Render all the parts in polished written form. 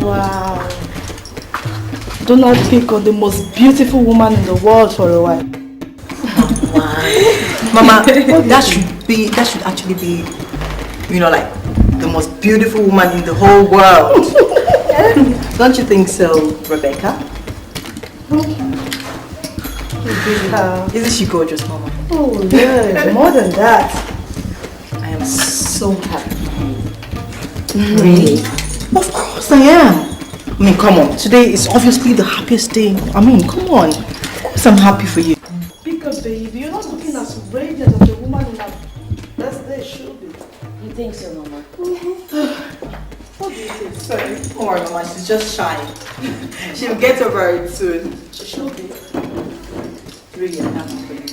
Wow. Do not pick on the most beautiful woman in the world for a while. Mama, that should actually be, like the most beautiful woman in the whole world. Don't you think so, Rebecca? Isn't she gorgeous, Mama? Oh, yeah, more than that. I am so happy. Really? Of course I am. I mean, come on. Today is obviously the happiest day. I mean, come on. Of course I'm happy for you. Because, baby, you're not looking as radiant as the woman in that best day should be. You think so, Mama? What do you think? Sorry. Don't worry, Mama. She's just shy. She'll get over it soon. She should be. Really, I'm happy for you.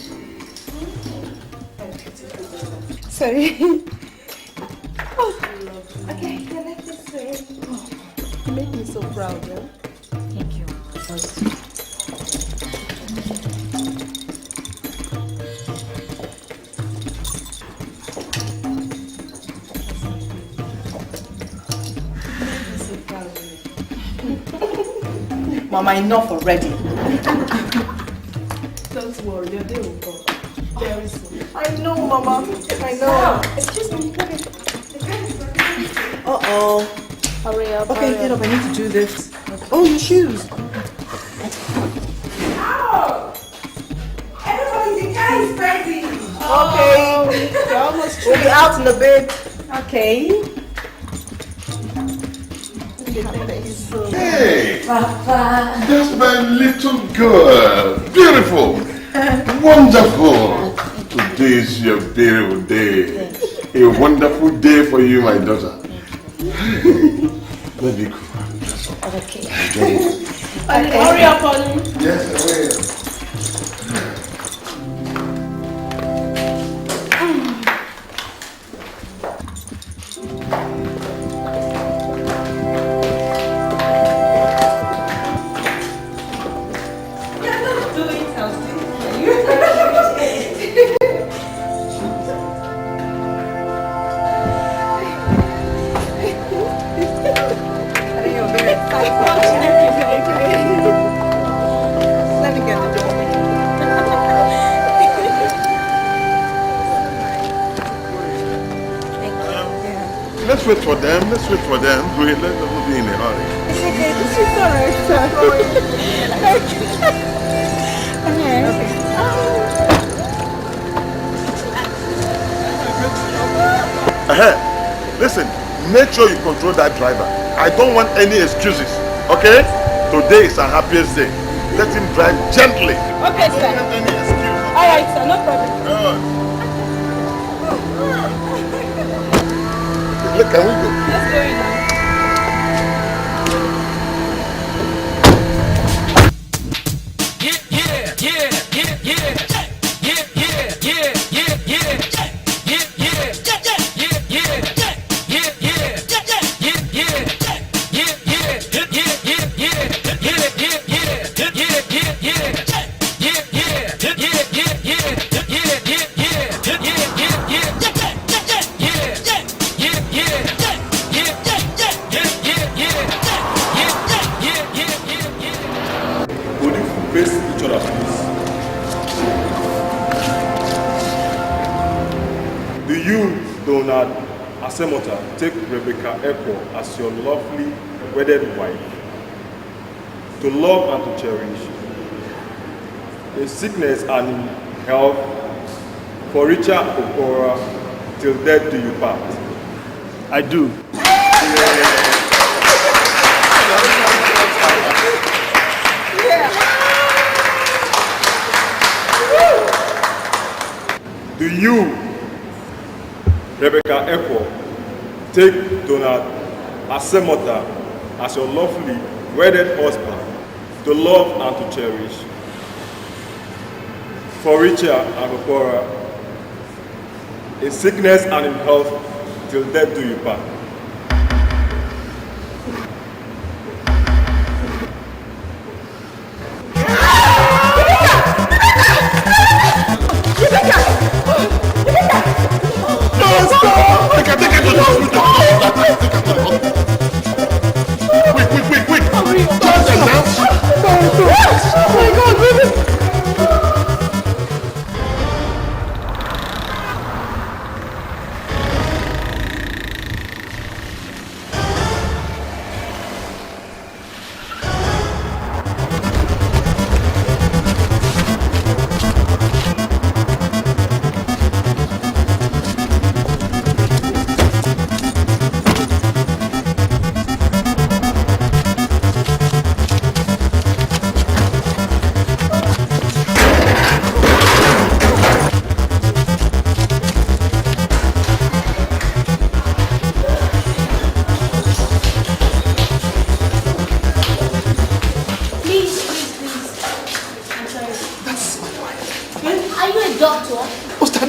Sorry. Okay, I like this way. You make me so proud, yeah? Thank you, Mama, enough already. Don't worry, your day will come. Very soon. I know, Mama. I know. Excuse me. Uh-oh. Hurry up. Okay, get up. I need to do this. Oh, your shoes. Everybody, the car is ready. Okay. You're almost We'll be out in a bit. Okay. Hey, Papa. that's my little girl. Beautiful. Wonderful. Today is your beautiful day. A wonderful day for you, my daughter. Let me go. Okay. Hurry up, honey. Yes, I will. Let's wait for them. Let's wait for them. Wait, let them be in a hurry. It's okay. This is alright, sir. Listen, make sure you control that driver. I don't want any excuses. Okay? Today is our happiest day. Let him drive gently. Okay, sir. Don't want any excuse. Alright, sir, no problem. Look, can we go? Let's go in now. Would you face each other, please? Do you, Donald Asemota, take Rebecca Echo as your lovely wedded wife, to love and to cherish, in sickness and in health, for richer or poorer, till death do you part? I do. Do you, Rebecca Echo, take Donald Asemota as your lovely wedded husband, to love and to cherish, for richer and for poorer, in sickness and in health, till death do you part? Quick,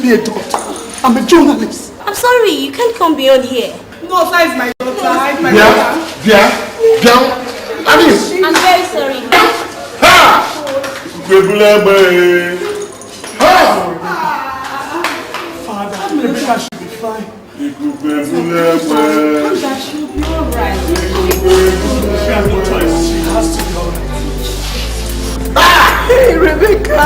be a doctor. I'm a journalist. I'm sorry, you can't come beyond here. No, sir, it's my daughter. It's my Yeah, daughter. yeah. Alice. I'm very sorry. Ha! Father, Rebecca should be fine. That she'll be alright. She has no choice. She has to be alright. Hey, Rebecca!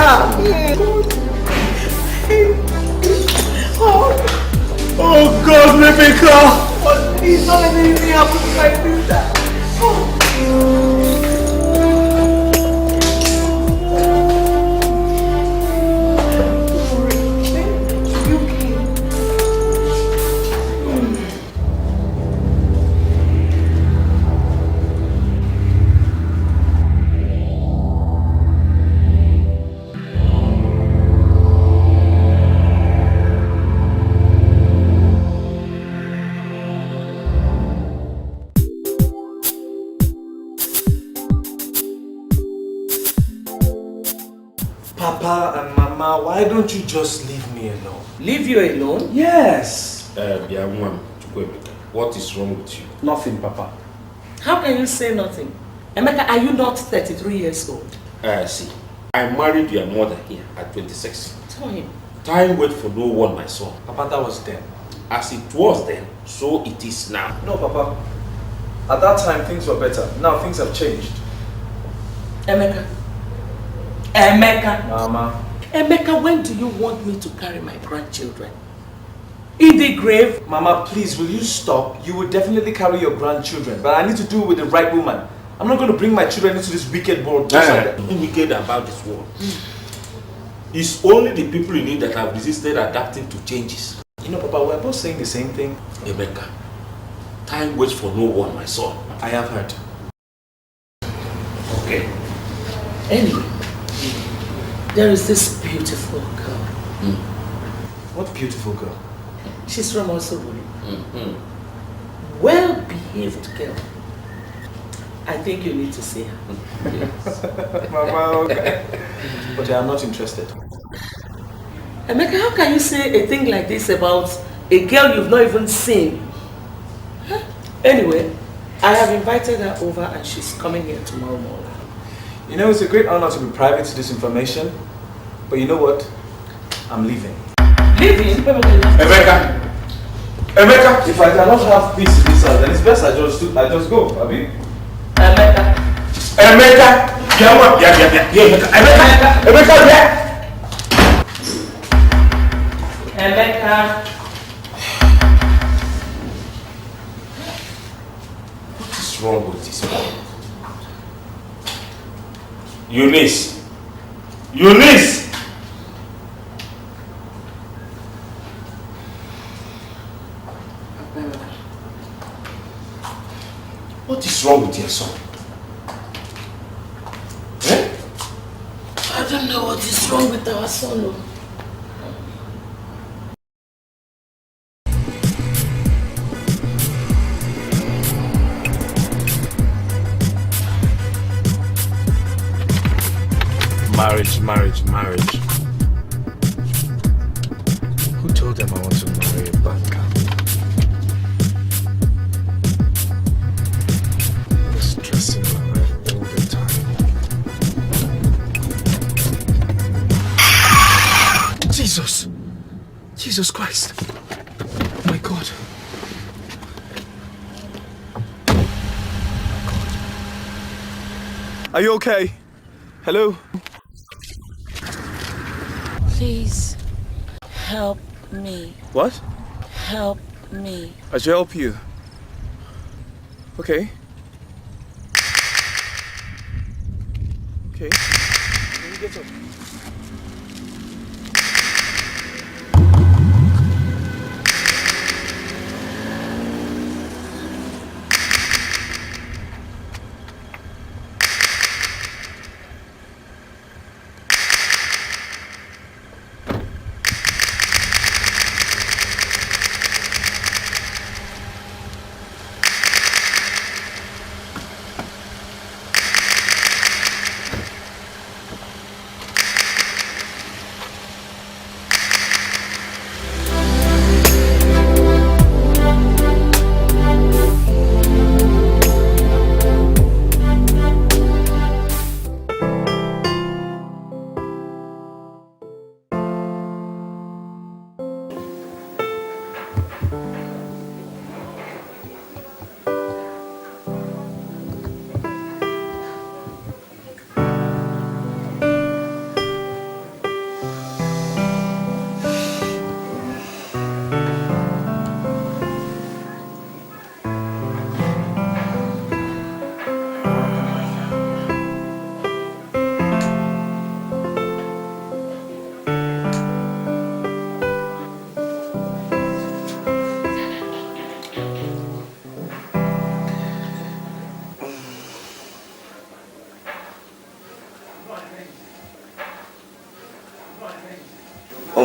Oh God, Rebecca! Please don't let anything happen to my sister. Papa and Mama, why don't you just leave me alone? Leave you alone? Yes. What is wrong with you? Nothing, Papa. How can you say nothing? Emeka, are you not 33 years old? See, I married your mother here at 26. Tell him. Time wait for no one, my son. Papa, that was then. As it was then, so it is now. No, Papa. At that time, things were better. Now, things have changed. Emeka. Mama. Emeka, when do you want me to carry my grandchildren? In the grave? Mama, please, will you stop? You will definitely carry your grandchildren, but I need to do it with the right woman. I'm not going to bring my children into this wicked world. Just like that. Wicked about this world. It's only the people in it that have resisted adapting to changes. You know, Papa, we're both saying the same thing. Emeka, time waits for no one, my son. I have heard. Okay. Anyway, there is this beautiful girl. What beautiful girl? She's from Osobori. Well-behaved girl. I think you need to see her. Mama, okay. But I am not interested. Emeka, how can you say a thing like this about a girl you've not even seen? Huh? Anyway, I have invited her over and she's coming here tomorrow morning. You know, it's a great honor to be privy to this information. But you know what? I'm leaving. Leaving? Emeka! Emeka! If I cannot have peace in this house, then it's best I just go, Abi? Emeka! Emeka! Emeka! What is wrong with this man? Eunice! Eunice! What is wrong with your son? Eh? I don't know what is wrong with our son. No. Marriage. Who told them I want to marry a bad girl? They're stressing my life all the time. Jesus Christ. Oh my God. Are you okay? Hello? Please help me. What? Help me. I should help you. Okay. Okay. Let me get up.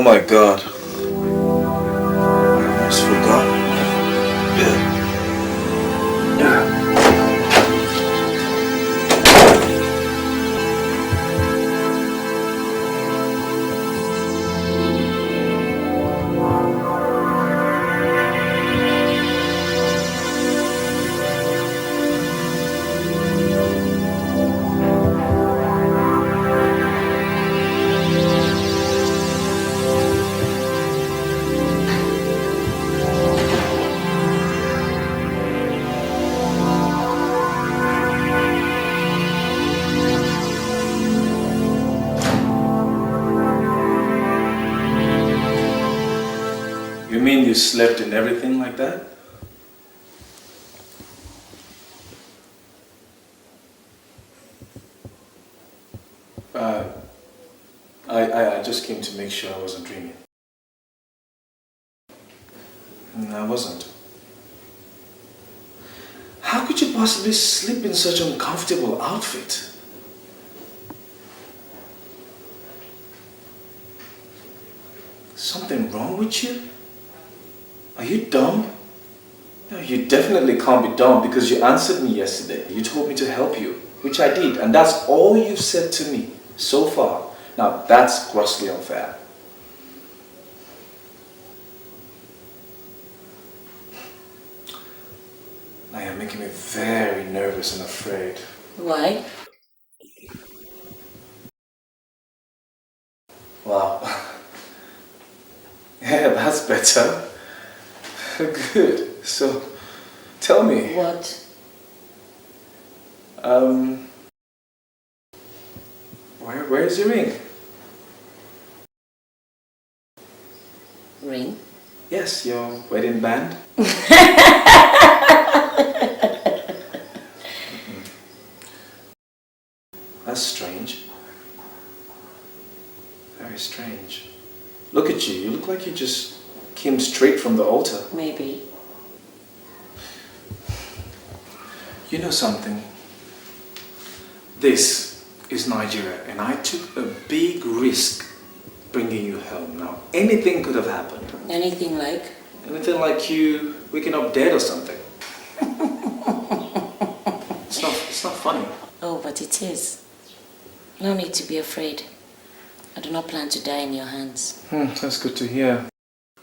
my God. I almost forgot. You mean you slept in everything like that? I just came to make sure I wasn't dreaming. No, I wasn't. How could you possibly sleep in such an uncomfortable outfit? Something wrong with you? Are you dumb? No, you definitely can't be dumb because you answered me yesterday. You told me to help you, which I did, and that's all you've said to me so far. Now, that's grossly unfair. Now you're making me very nervous and afraid. Why? Wow. Yeah, that's better. Good. So, tell me. What? Where's your ring? Ring? Yes, your wedding band. That's strange. Very strange. Look at you. You look like you just came straight from the altar. Maybe. You know something? This is Nigeria, and I took a big risk bringing you home. Now, anything could have happened. Anything like? Anything like you waking up dead or something. It's not funny. Oh, but it is. No need to be afraid. I do not plan to die in your hands. That's good to hear.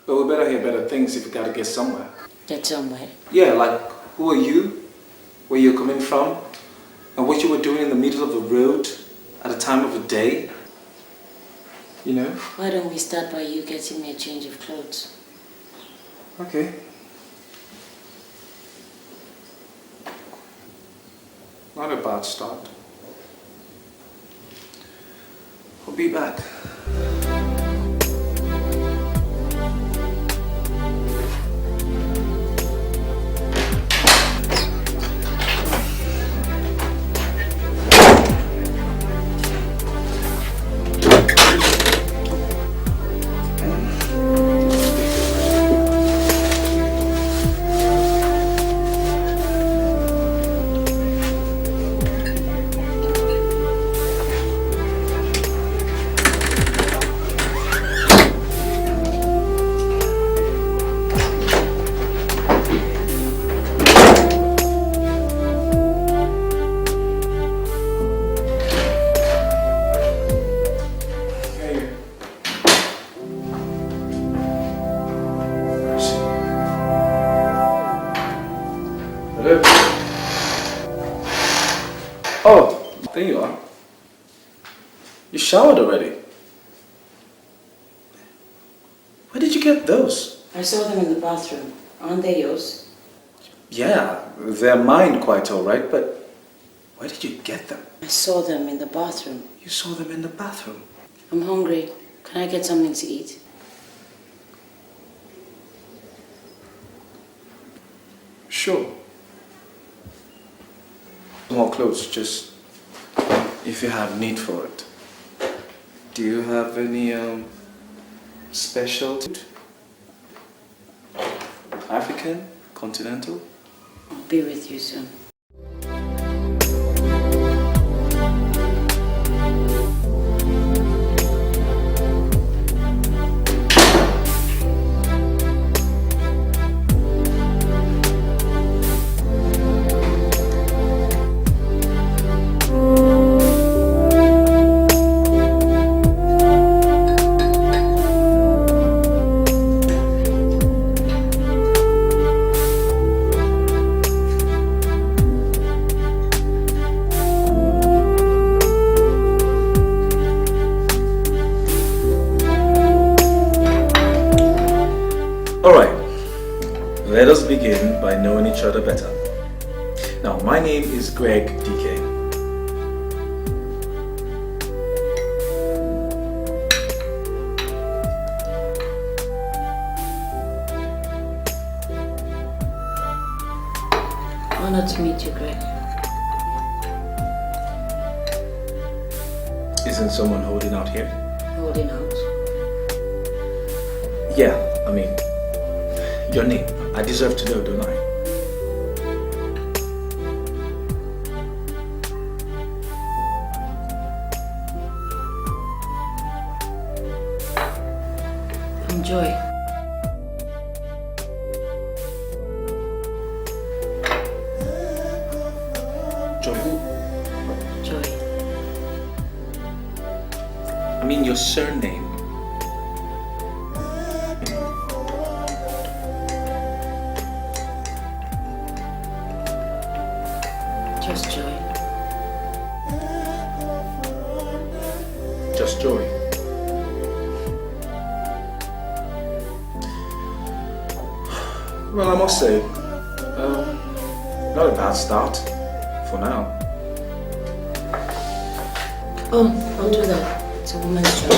But we better hear better things if we gotta get somewhere. Get somewhere? Yeah, like who are you? Where you're coming from? And what you were doing in the middle of the road at a time of the day? You know? Why don't we start by you getting me a change of clothes? Okay. Not a bad start. We'll be back. Oh, there you are. You showered already. Where did you get those? I saw them in the bathroom. Aren't they yours? Yeah, they're mine quite all right, but where did you get them? I saw them in the bathroom. You saw them in the bathroom. I'm hungry. Can I get something to eat? Sure. More clothes, just if you have need for it. Do you have any special food? African? Continental? I'll be with you soon. each other better. Now, my name is Greg DK. Honored to meet you, Greg. Isn't someone holding out here? Holding out. Yeah, I mean, your name. I deserve to know, don't I? I'm Joy. Joy who? Joy. I mean your surname. Just Joy. Just Joy. Well, I must say, not a bad start for now. I'll do that. It's a woman's job.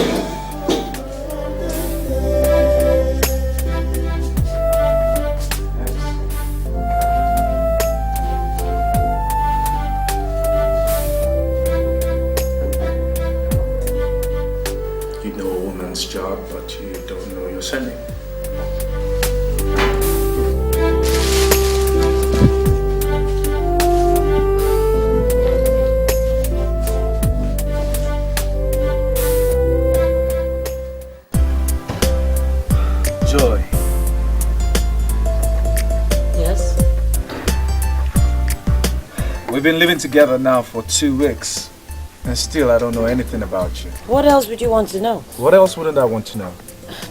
You know a woman's job, but you don't know your surname. Joy. Yes? We've been living together now for 2 weeks. And still I don't know anything about you. What else would you want to know? What else wouldn't I want to know?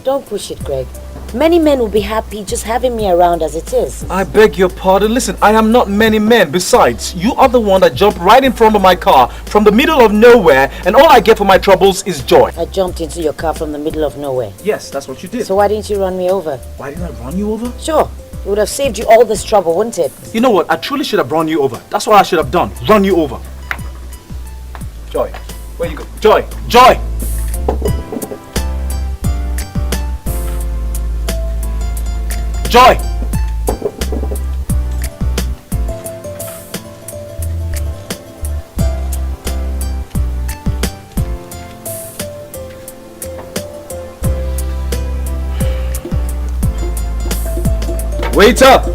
Don't push it, Greg. Many men will be happy just having me around as it is. I beg your pardon. Listen, I am not many men. Besides, you are the one that jumped right in front of my car from the middle of nowhere, and all I get for my troubles is joy. I jumped into your car from the middle of nowhere. Yes, that's what you did. So why didn't you run me over? Why didn't I run you over? Sure. It would have saved you all this trouble, wouldn't it? You know what? I truly should have run you over. That's what I should have done. Run you over. Joy, where you go? Joy! Joy! Joy! Wait up!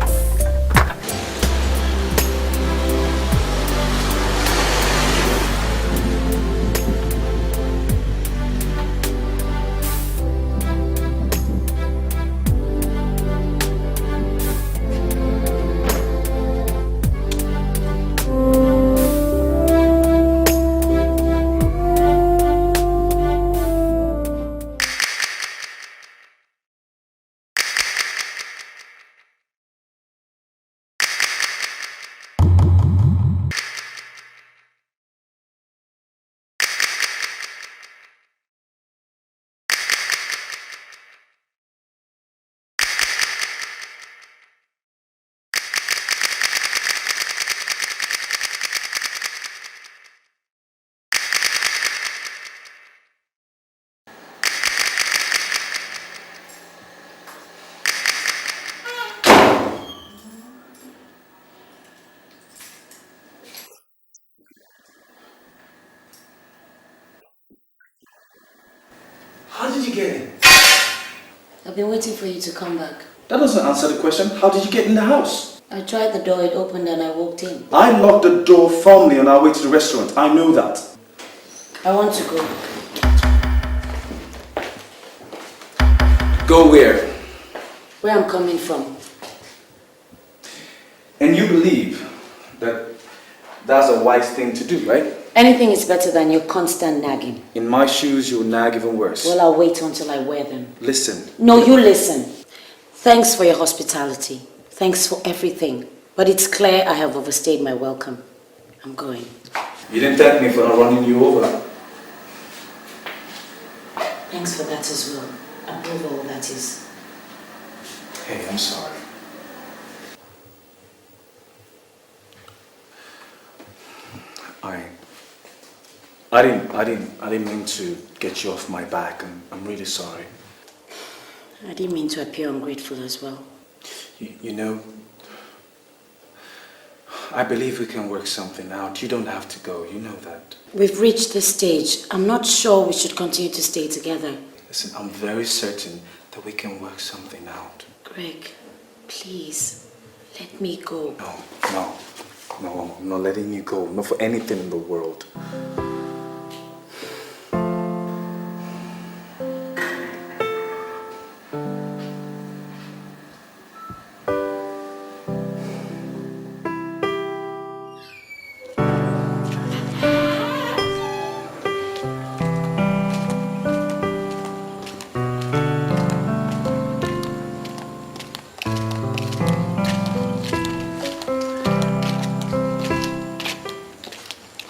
How did you get in? I've been waiting for you to come back. That doesn't answer the question. How did you get in the house? I tried the door, it opened and I walked in. I locked the door firmly on our way to the restaurant. I know that. I want to go. Go where? Where I'm coming from. And you believe that that's a wise thing to do, right? Anything is better than your constant nagging. In my shoes, you'll nag even worse. Well, I'll wait until I wear them. Listen. No, you listen. Thanks for your hospitality. Thanks for everything. But it's clear I have overstayed my welcome. I'm going. You didn't thank me for not running you over. Thanks for that as well. Above all, that is. Hey, I'm sorry. I didn't mean to get you off my back. I'm really sorry. I didn't mean to appear ungrateful as well. You know, I believe we can work something out. You don't have to go, you know that. We've reached this stage. I'm not sure we should continue to stay together. Listen, I'm very certain that we can work something out. Greg, please, let me go. No, I'm not letting you go. Not for anything in the world.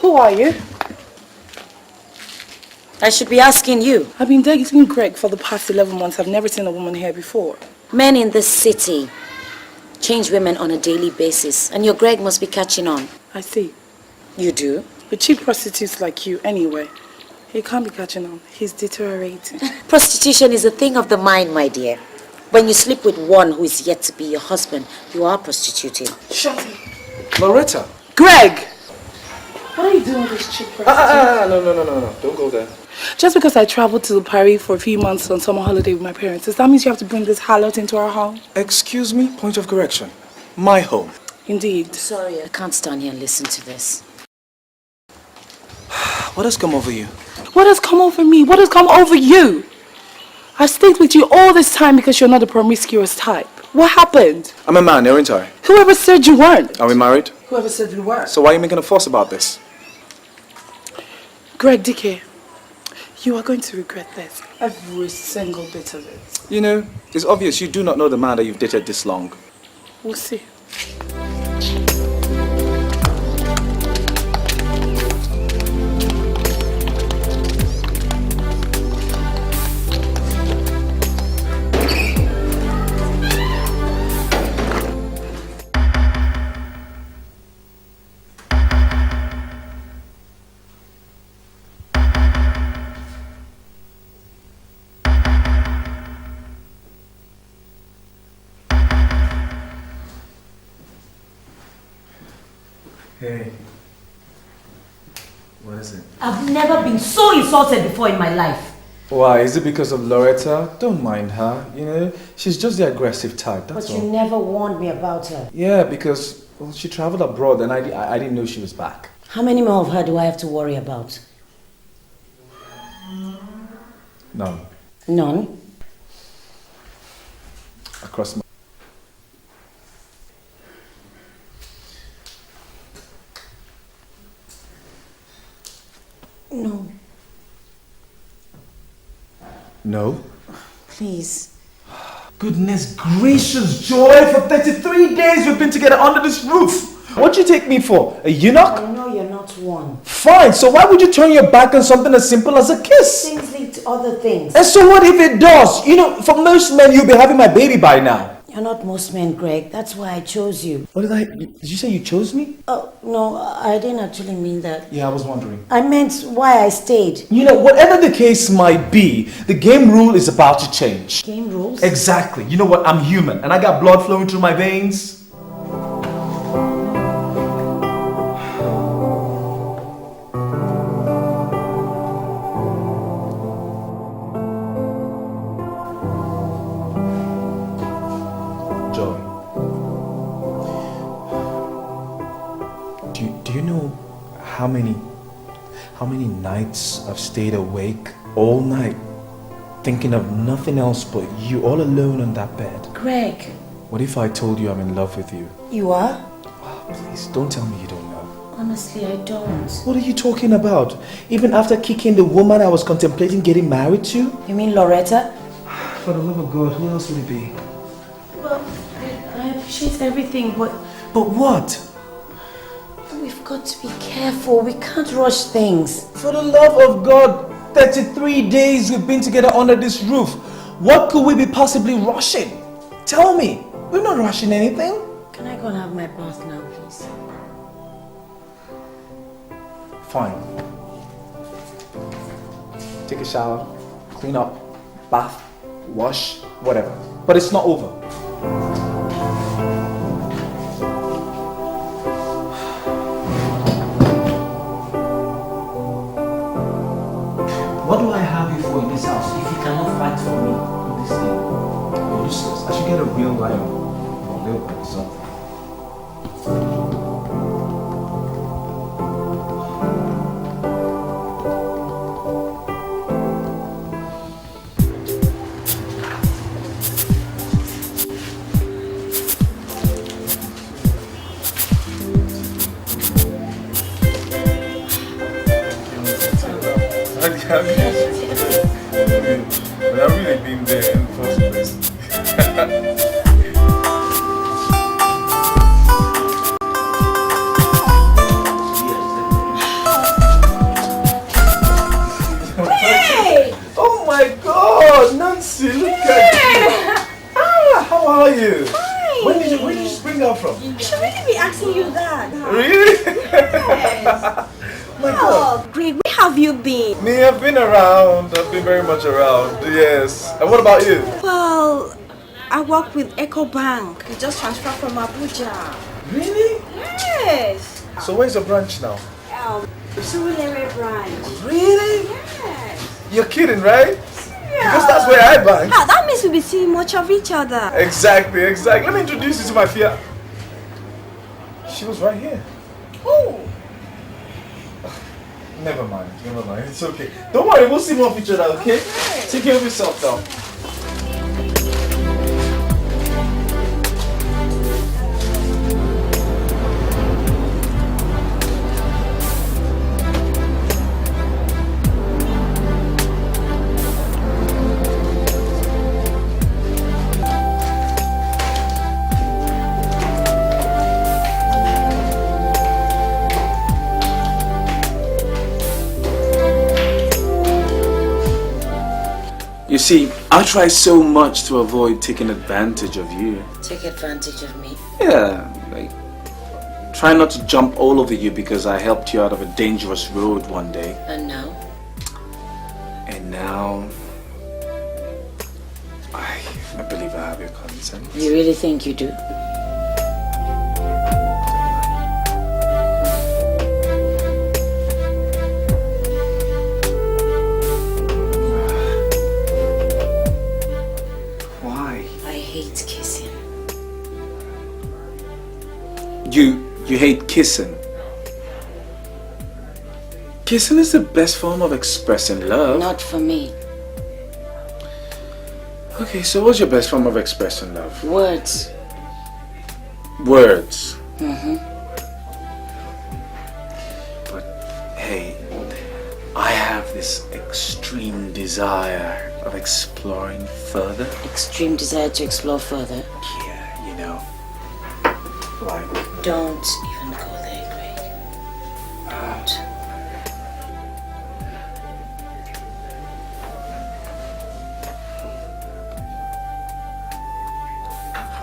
Who are you? I should be asking you. I've been dating Greg for the past 11 months. I've never seen a woman here before. Men in this city change women on a daily basis, and your Greg must be catching on. I see. You do? With cheap prostitutes like you, anyway. He can't be catching on. He's deteriorating. Prostitution is a thing of the mind, my dear. When you sleep with one who is yet to be your husband, you are prostituting. Shut up. Loretta! Greg! What are you doing with this cheap prostitute? No. Don't go there. Just because I traveled to Paris for a few months on summer holiday with my parents, does that mean you have to bring this harlot into our home? Excuse me? Point of correction. My home. Indeed. Sorry, I can't stand here and listen to this. What has come over you? What has come over me? What has come over you? I've stayed with you all this time because you're not a promiscuous type. What happened? I'm a man, aren't I? Whoever said you weren't? Are we married? Whoever said you were? So why are you making a fuss about this? Greg Dickey, you are going to regret this. Every single bit of it. You know, it's obvious you do not know the man that you've dated this long. We'll see. Hey. What is it? I've never been so insulted before in my life. Why? Is it because of Loretta? Don't mind her, you know. She's just the aggressive type, that's But all. you never warned me about her. Yeah, because, well, she traveled abroad and I didn't know she was back. How many more of her do I have to worry about? None. None? Across my... No. No? Please. Goodness gracious, Joy! For 33 days we've been together under this roof! What'd you take me for? A eunuch? I know you're not one. Fine, so why would you turn your back on something as simple as a kiss? Things lead to other things. And so what if it does? You know, for most men you'll be having my baby by now. You're not most men, Greg. That's why I chose you. What did you say you chose me? Oh, no, I didn't actually mean that. Yeah, I was wondering. I meant why I stayed. You know, whatever the case might be, the game rule is about to change. Game rules? Exactly. You know what? I'm human and I got blood flowing through my veins. How many nights I've stayed awake all night thinking of nothing else but you all alone on that bed. Greg. What if I told you I'm in love with you? You are? Oh, please, don't tell me you don't know. Honestly, I don't. What are you talking about? Even after kicking the woman I was contemplating getting married to? You mean Loretta? For the love of God, who else would it be? Well, I appreciate everything, but... But what? We've got to be careful. We can't rush things. For the love of God, 33 days we've been together under this roof. What could we be possibly rushing? Tell me. We're not rushing anything. Can I go and have my bath now, please? Fine. Take a shower, clean up, bath, wash, whatever. But it's not over. What do I have you for in this house if you cannot fight for me in this thing? You're useless. I should get a real lion or a leopard or something. But I've really been there in the first place. Hey! Oh my God, Nancy, look at you. Ah, how are you? Fine. When did you spring out from? I should really be asking you that. Really? Yes. My God. Oh, great. Where have you been? Me, I've been around. I've been very much around. Yes. And what about you? Well, I work with Eco Bank. We just transferred from Abuja. Really? Yes. So where's your branch now? Surulere branch. Really? Yes. You're kidding, right? Yeah. Because that's where I bank. Ah, that means we'll be seeing much of each other. Exactly. Let me introduce you to my Fia. She was right here. Oh. Never mind. It's okay. Don't worry, we'll see more of each other, okay? Take care of yourself, though. You see, I try so much to avoid taking advantage of you. Take advantage of me? Yeah, like, try not to jump all over you because I helped you out of a dangerous road one day. And now? And now, I believe I have your consent. You really think you do? You hate kissing. Kissing is the best form of expressing love. Not for me. Okay, so what's your best form of expressing love? Words. Words. Mm-hmm. But hey, I have this extreme desire of exploring further. Extreme desire to explore further? Yeah, you know. Like, don't even go there, Greg. Don't.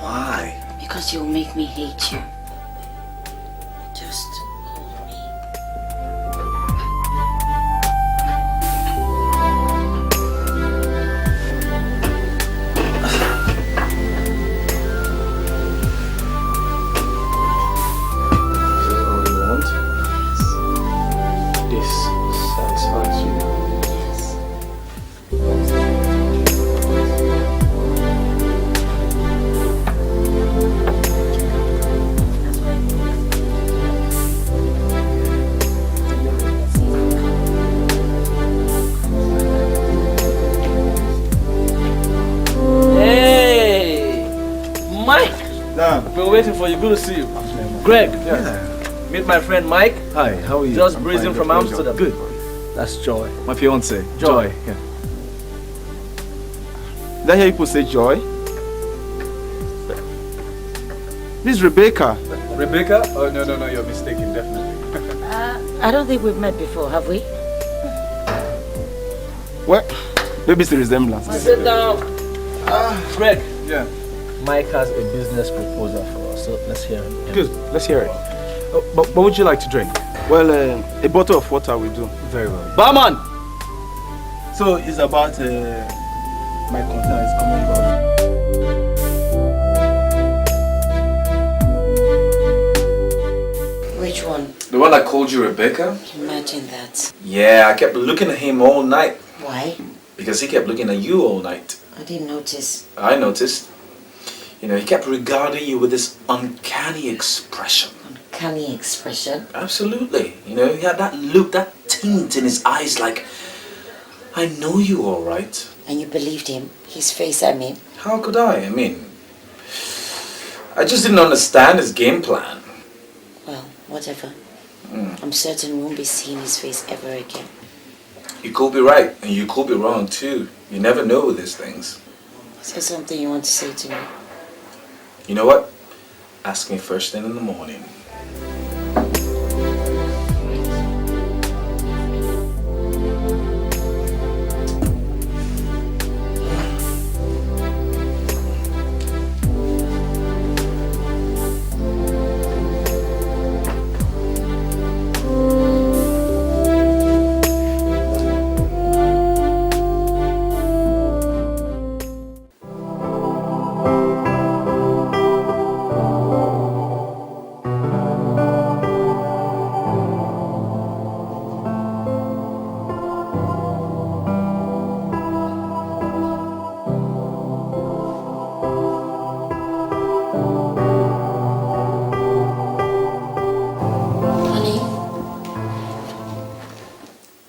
why? Because you'll make me hate you. Just hold me. Been waiting for you. Good to see you. Greg. Yeah. Meet my friend Mike. Hi, how are you? Just breezing from Amsterdam. Good. That's Joy. My fiance. Joy. Yeah. Did I hear people say Joy? This is Rebecca. Rebecca? Oh, no, you're mistaken, definitely. I don't think we've met before, have we? What? Maybe it's the resemblance. Sit down. Greg. Yeah. Mike has a business proposal for us, so let's hear it. Good, let's hear it. What would you like to drink? Well, a bottle of water will do. Very well. Barman! So it's about my container is coming back. Which one? The one that called you Rebecca? Imagine that. Yeah, I kept looking at him all night. Why? Because he kept looking at you all night. I didn't notice. I noticed. You know, he kept regarding you with this uncanny expression. Uncanny expression? Absolutely. You know, he had that look, that tint in his eyes like, I know you all right. And you believed him? His face, I mean? How could I? I mean, I just didn't understand his game plan. Well, whatever. I'm certain we won't be seeing his face ever again. You could be right, and you could be wrong too. You never know with these things. Is there something you want to say to me? You know what? Ask me first thing in the morning.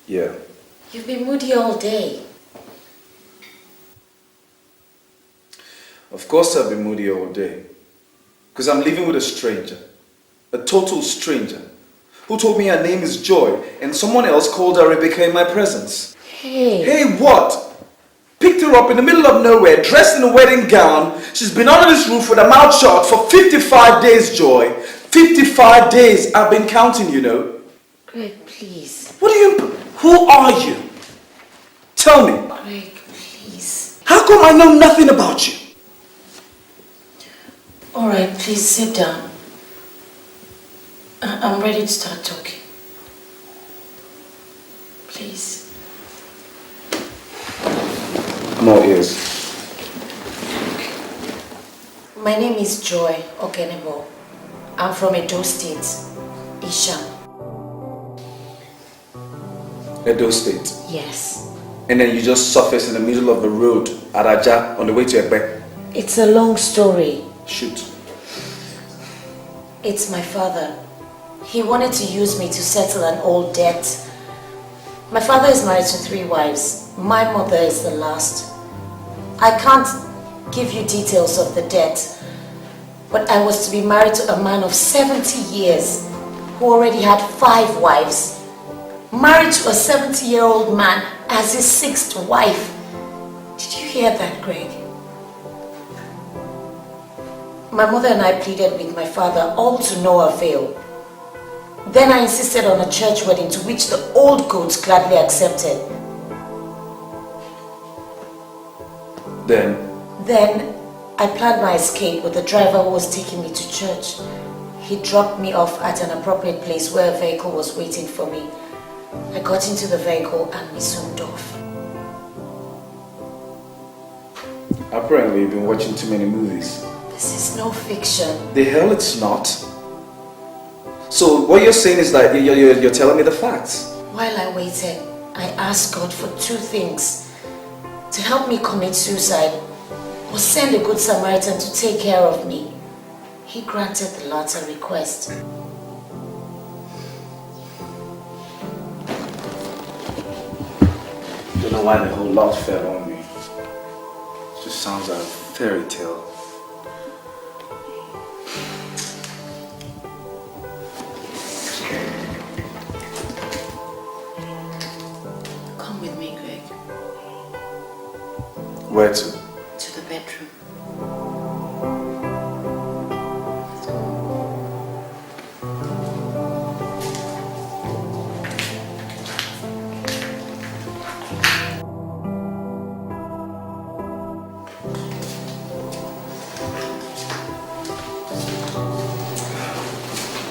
Yeah. You've been moody all day. Of course I've been moody all day. Because I'm living with a stranger. A total stranger. Who told me her name is Joy and someone else called her Rebecca in my presence. Hey. Hey, what? Picked her up in the middle of nowhere, dressed in a wedding gown. She's been under this roof with her mouth shut for 55 days, Joy. 55 days. I've been counting, you know. Greg, please. What do you... Who are you? Tell me. Greg, please. How come I know nothing about you? Alright, please sit down. I'm ready to start talking. Please. I'm all ears. My name is Joy Ogenebo. I'm from Edo State, Isha. Edo State. Yes. And then you just surface in the middle of the road at Aja on the way to Ekpe. It's a long story. Shoot. It's my father. He wanted to use me to settle an old debt. My father is married to 3 wives. My mother is the last. I can't give you details of the debt, but I was to be married to a man of 70 years who already had 5 wives. Married to a 70-year-old man as his 6th wife. Did you hear that, Greg? My mother and I pleaded with my father, all to no avail. Then I insisted on a church wedding to which the old goats gladly accepted. Then I planned my escape with the driver who was taking me to church. He dropped me off at an appropriate place where a vehicle was waiting for me. I got into the vehicle and we zoomed off. Apparently you've been watching too many movies. This is no fiction. The hell it's not. So what you're saying is that you're telling me the facts. While I waited, I asked God for 2 things. To help me commit suicide or send a good Samaritan to take care of me. He granted the latter request. Don't know why the whole lot fell on me. It just sounds like a fairy tale. Come with me, Greg. Where to? To the bedroom.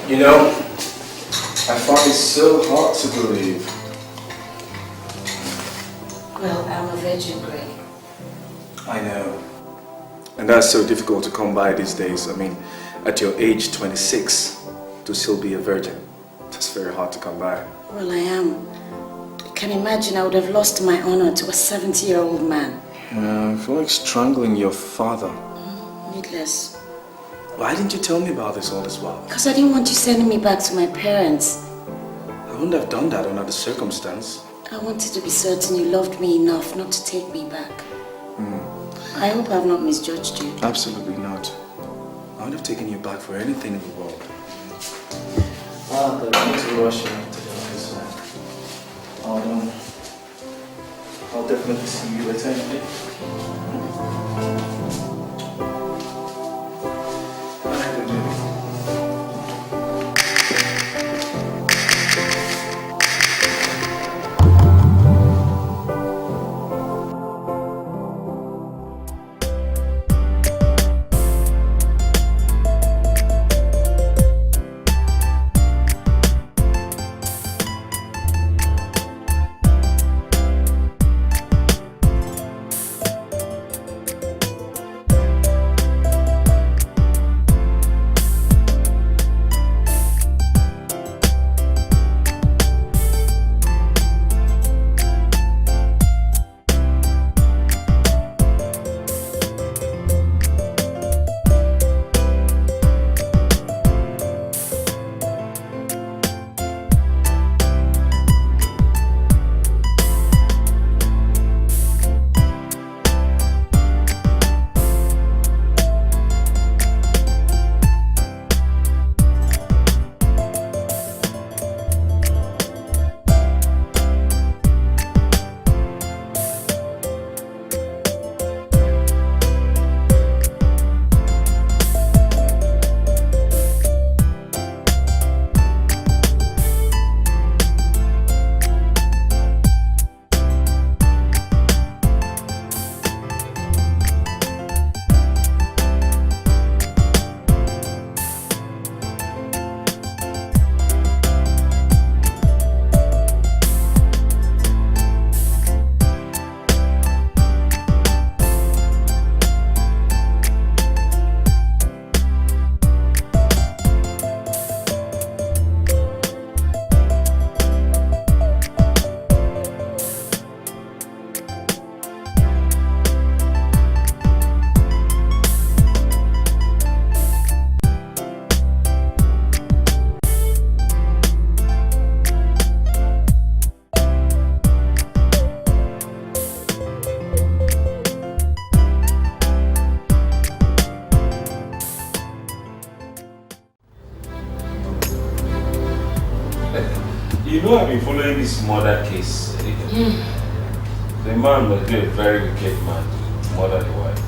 You know, I find it so hard to believe. Well, I'm a virgin, Greg. I know. And that's so difficult to come by these days. I mean, at your age, 26, to still be a virgin. That's very hard to come by. Well, I am. I can imagine I would have lost my honor to a 70-year-old man. I feel like strangling your father. Needless. Why didn't you tell me about this all this while? Because I didn't want you sending me back to my parents. I wouldn't have done that under the circumstance. I wanted to be certain you loved me enough not to take me back. I hope I've not misjudged you. Absolutely not. I would have taken you back for anything in the world. But I need to rush you to the office. I'll definitely see you later. You know I've been following this murder case. The man must be a very wicked man to murder the wife.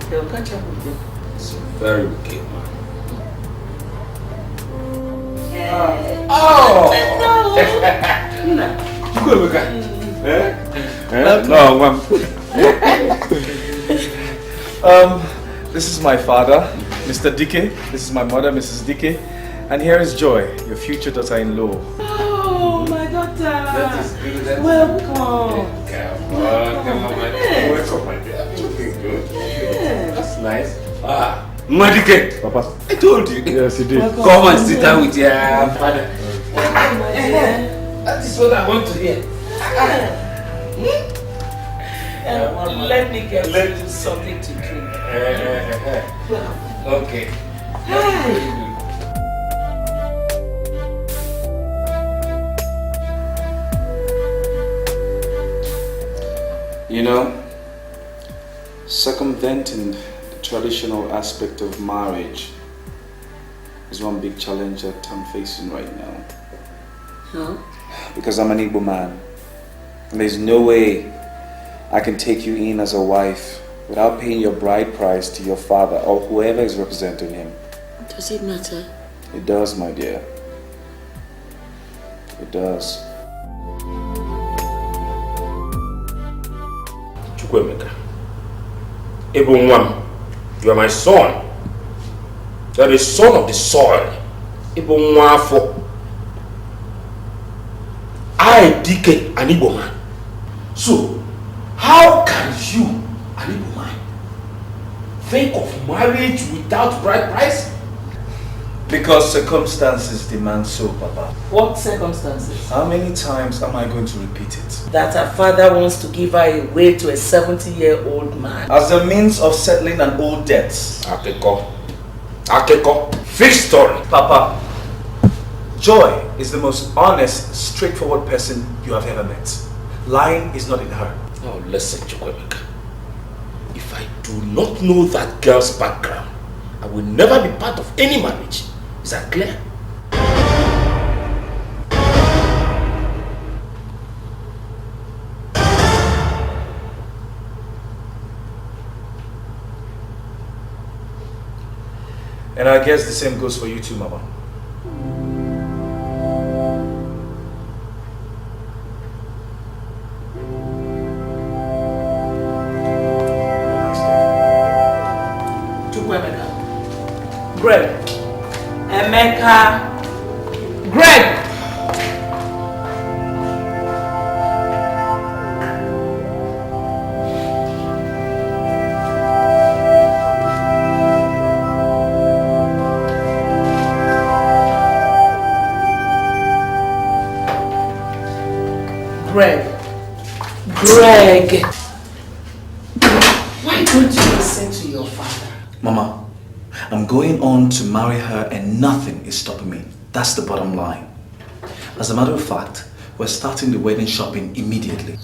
They'll catch up with you. He's a very wicked man. This is my father, Mr. Dike. This is my mother, Mrs. Dike. And here is Joy, your future daughter-in-law. Oh, my daughter. That is good. Welcome. Come on, my dear. Welcome, my dear. Looking good. Yes. That's nice. Madike. Papa. I told you. Yes, you did. Welcome. Come and sit down with your father. Welcome, my dear. That is what I want to hear. Let me get you something to drink. Okay. Hi. You know, circumventing the traditional aspect of marriage is one big challenge that I'm facing right now. How? Because I'm an Igbo man. And there's no way I can take you in as a wife without paying your bride price to your father or whoever is representing him. Does it matter? It does, my dear. It does. Chukwemeka, Ebunwam, you are my son. You are the son of the soil. Ibo Nwafo. I, DK, an Igbo man. So, how can you, an Igbo man, think of marriage without bride price? Because circumstances demand so, Papa. What circumstances? How many times am I going to repeat it? That her father wants to give her away to a 70-year-old man. As a means of settling an old debt. Akeko. Fixed story. Papa, Joy is the most honest, straightforward person you have ever met. Lying is not in her. Now listen, Chukwemeka. If I do not know that girl's background, I will never be part of any marriage. Is that clear? And I guess the same goes for you too, Mama. Greg. Emeka. Greg! Greg. Why don't you listen to your father? Mama, I'm going on to marry her and nothing is stopping me. That's the bottom line. As a matter of fact, we're starting the wedding shopping immediately.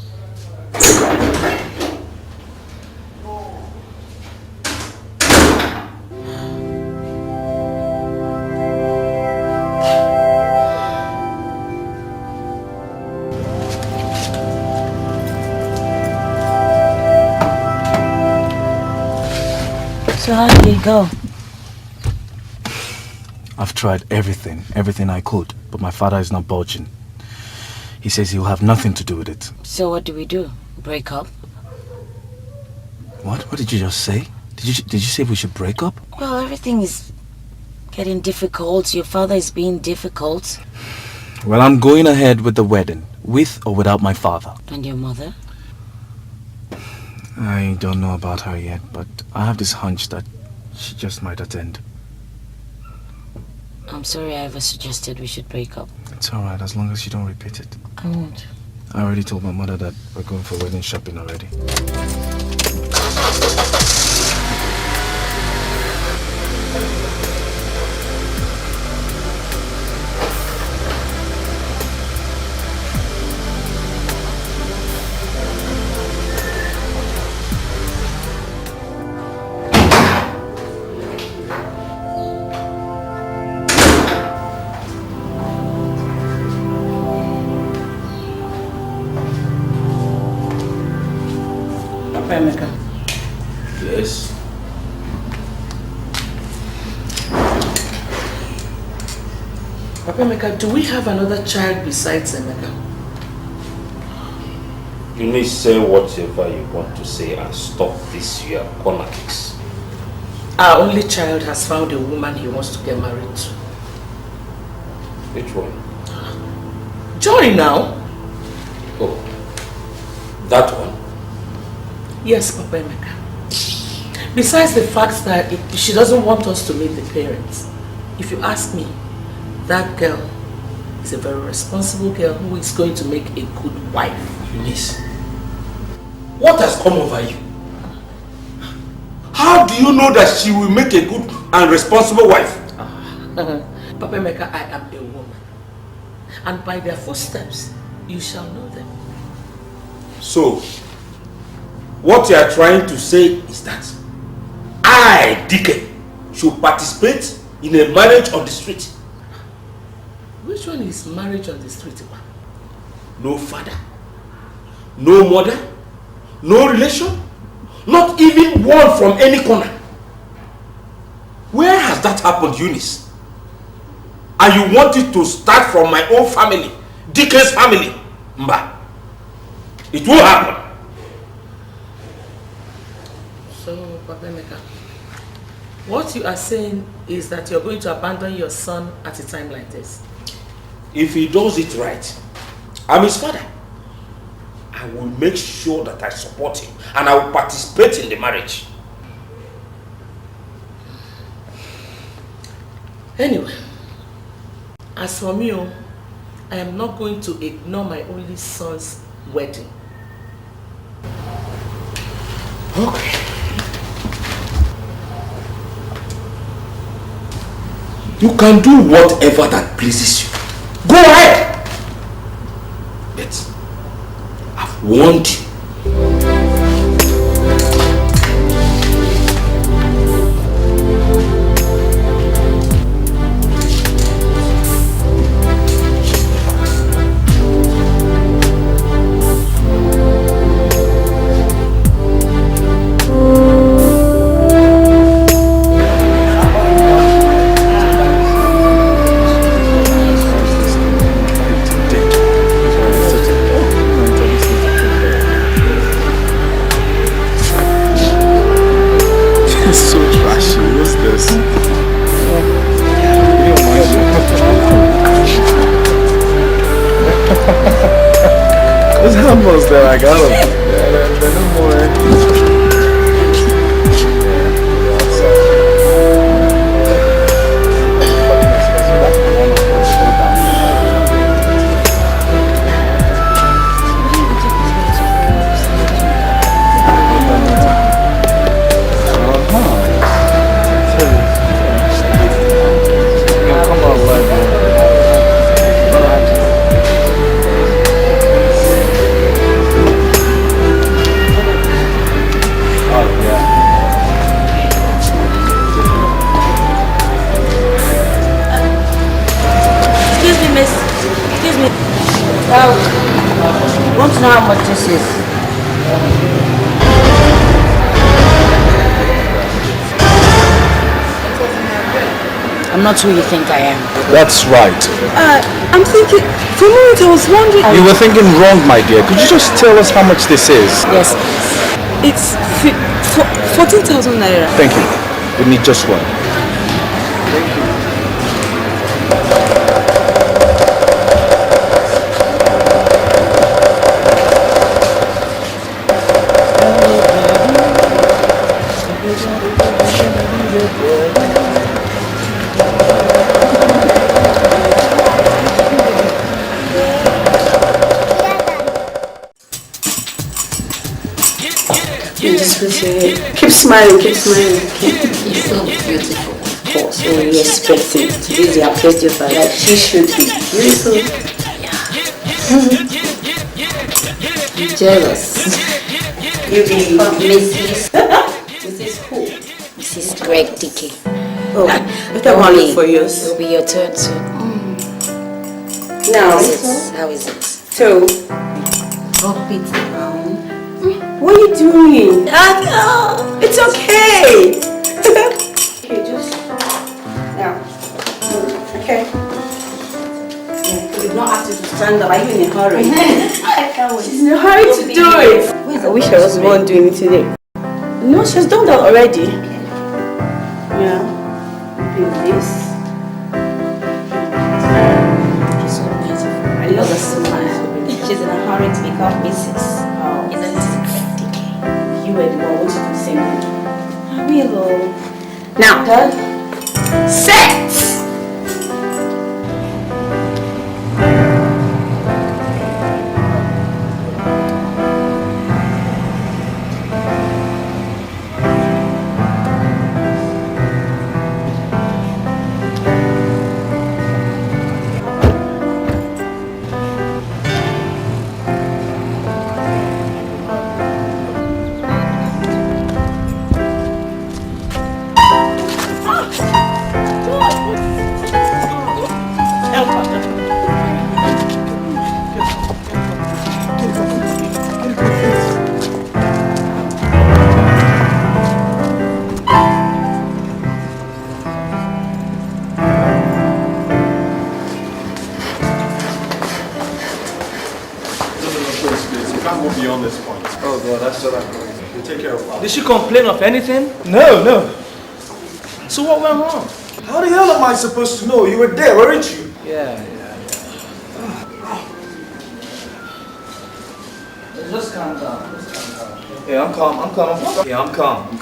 So how did it go? I've tried everything I could, but my father is not budging. He says he'll have nothing to do with it. So what do we do? Break up? What? What did you just say? Did you say we should break up? Well, everything is getting difficult. Your father is being difficult. Well, I'm going ahead with the wedding, with or without my father. And your mother? I don't know about her yet, but I have this hunch that she just might attend. I'm sorry I ever suggested we should break up. It's alright, as long as you don't repeat it. I won't. I already told my mother that we're going for wedding shopping already. Emeka. Yes. Papa Emeka, do we have another child besides Emeka? You need to say whatever you want to say and stop this your corner case. Our only child has found a woman he wants to get married to. Which one? Joy now. Oh, that one? Yes, Papa Emeka. Besides the fact that she doesn't want us to meet the parents, if you ask me, that girl is a very responsible girl who is going to make a good wife. Eunice, what has come over you? How do you know that she will make a good and responsible wife? Papa Emeka, I am a woman. And by their footsteps, you shall know them. So, what you are trying to say is that I, DK, should participate in a marriage on the street. Which one is marriage on the street? No father, no mother, no relation, not even one from any corner. Where has that happened, Eunice? And you want it to start from my own family, DK's family? Mba, it will happen. So, Papa Emeka, What you are saying is that you're going to abandon your son at a time like this? If he does it right, I'm his father. I will make sure that I support him and I will participate in the marriage. Anyway, as for me, I am not going to ignore my only son's wedding. Okay. You can do whatever that pleases you. Go ahead! But I've warned you. That I got them. They're no more. Want to know how much this is? I'm not who you think I am. That's right. I'm thinking, for a moment I was wondering... You were thinking wrong, my dear. Could you just tell us how much this is? Yes. It's 14,000 naira. Thank you. We need just one. Keep smiling, keep smiling. You're so beautiful. Of course, when we expect it. This is your first day of her life. She should be beautiful. You're jealous. You be Mrs. Mrs. who? Mrs. Greg Dickey. Oh, better one look for yours. It'll be your turn too. Now, how is it? So, Up it down. what are you doing? It's okay. Okay, just now. Okay. You've not asked you to stand up. Are you in a hurry? I can't wait. She's in a hurry to do it. I wish I was the one doing it today. No, she's done that already. Yeah. Maybe this. I love her so much. She's in a hurry to become Mrs. Oh. Isn't it? You were the one wanting to sing. I will. Now, set! Beyond this point. Oh God, that's what I'm going to You take care of her. Did she complain of anything? No, no. So what went wrong? How the hell am I supposed to know? You were there, weren't you? Yeah. Just calm down. Yeah, I'm calm. Yeah, I'm calm.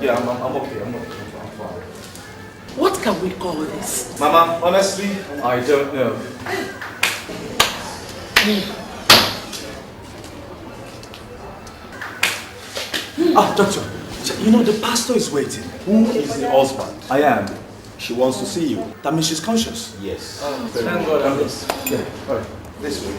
Yeah, I'm okay. I'm fine. What can we call this? Mama, honestly, I don't know. Doctor, you know the pastor is waiting. Who is the husband? I am. She wants to see you. That means she's conscious. Yes. Thank God. Yeah. All right. This way.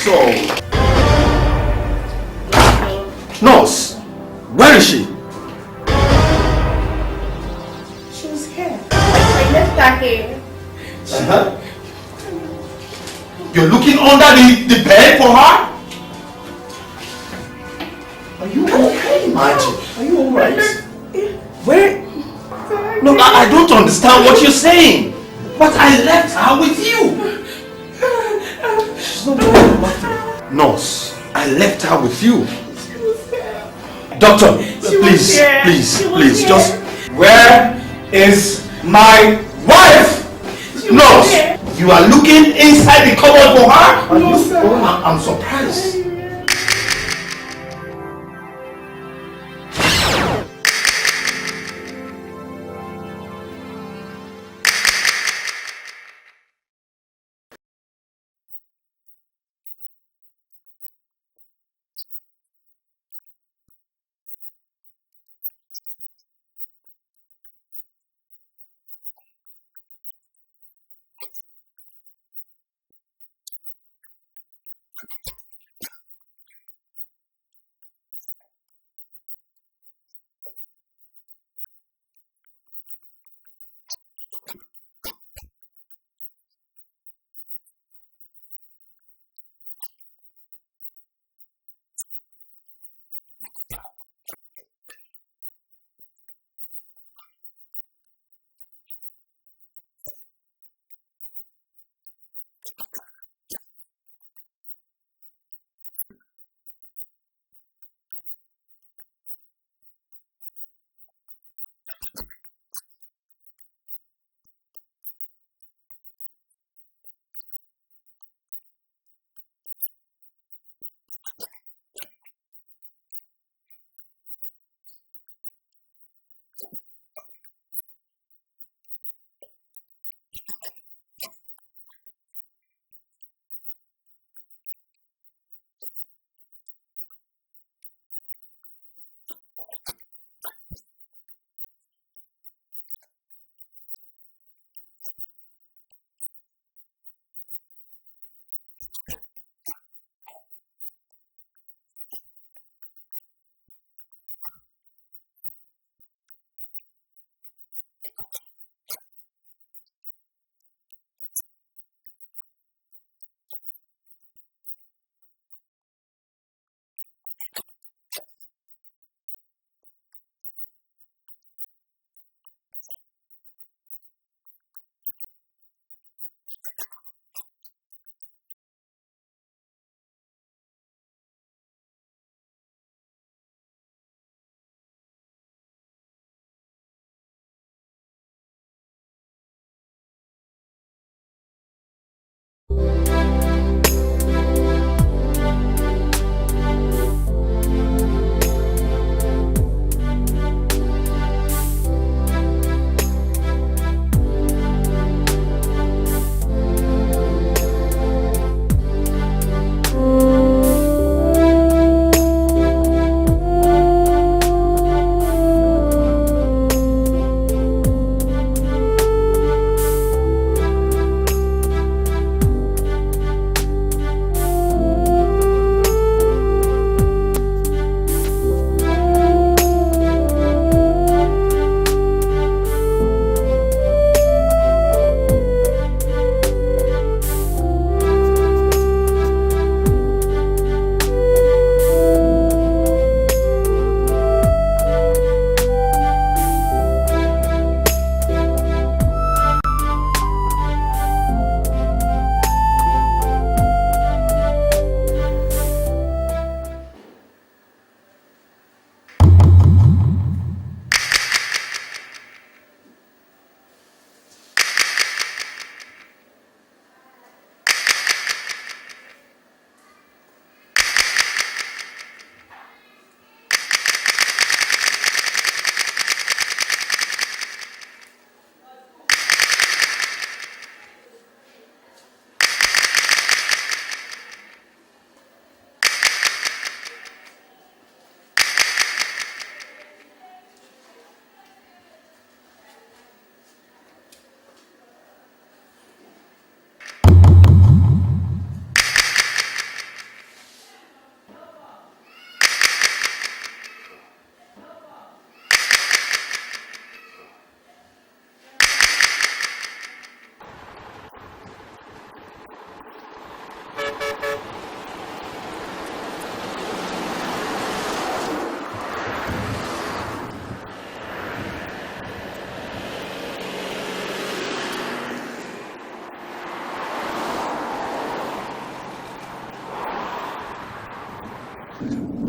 So, nurse, where is she? She was here. I left her here. You're looking under the bed for her? Are you okay, Imagine? Are you alright? Where? No, I don't understand what you're saying. But I left her with you. She's not doing nothing. Nurse, I left her with you. Doctor, please, just... Where is my wife? Nurse, you are looking inside the cupboard for her? No, sir. I'm surprised.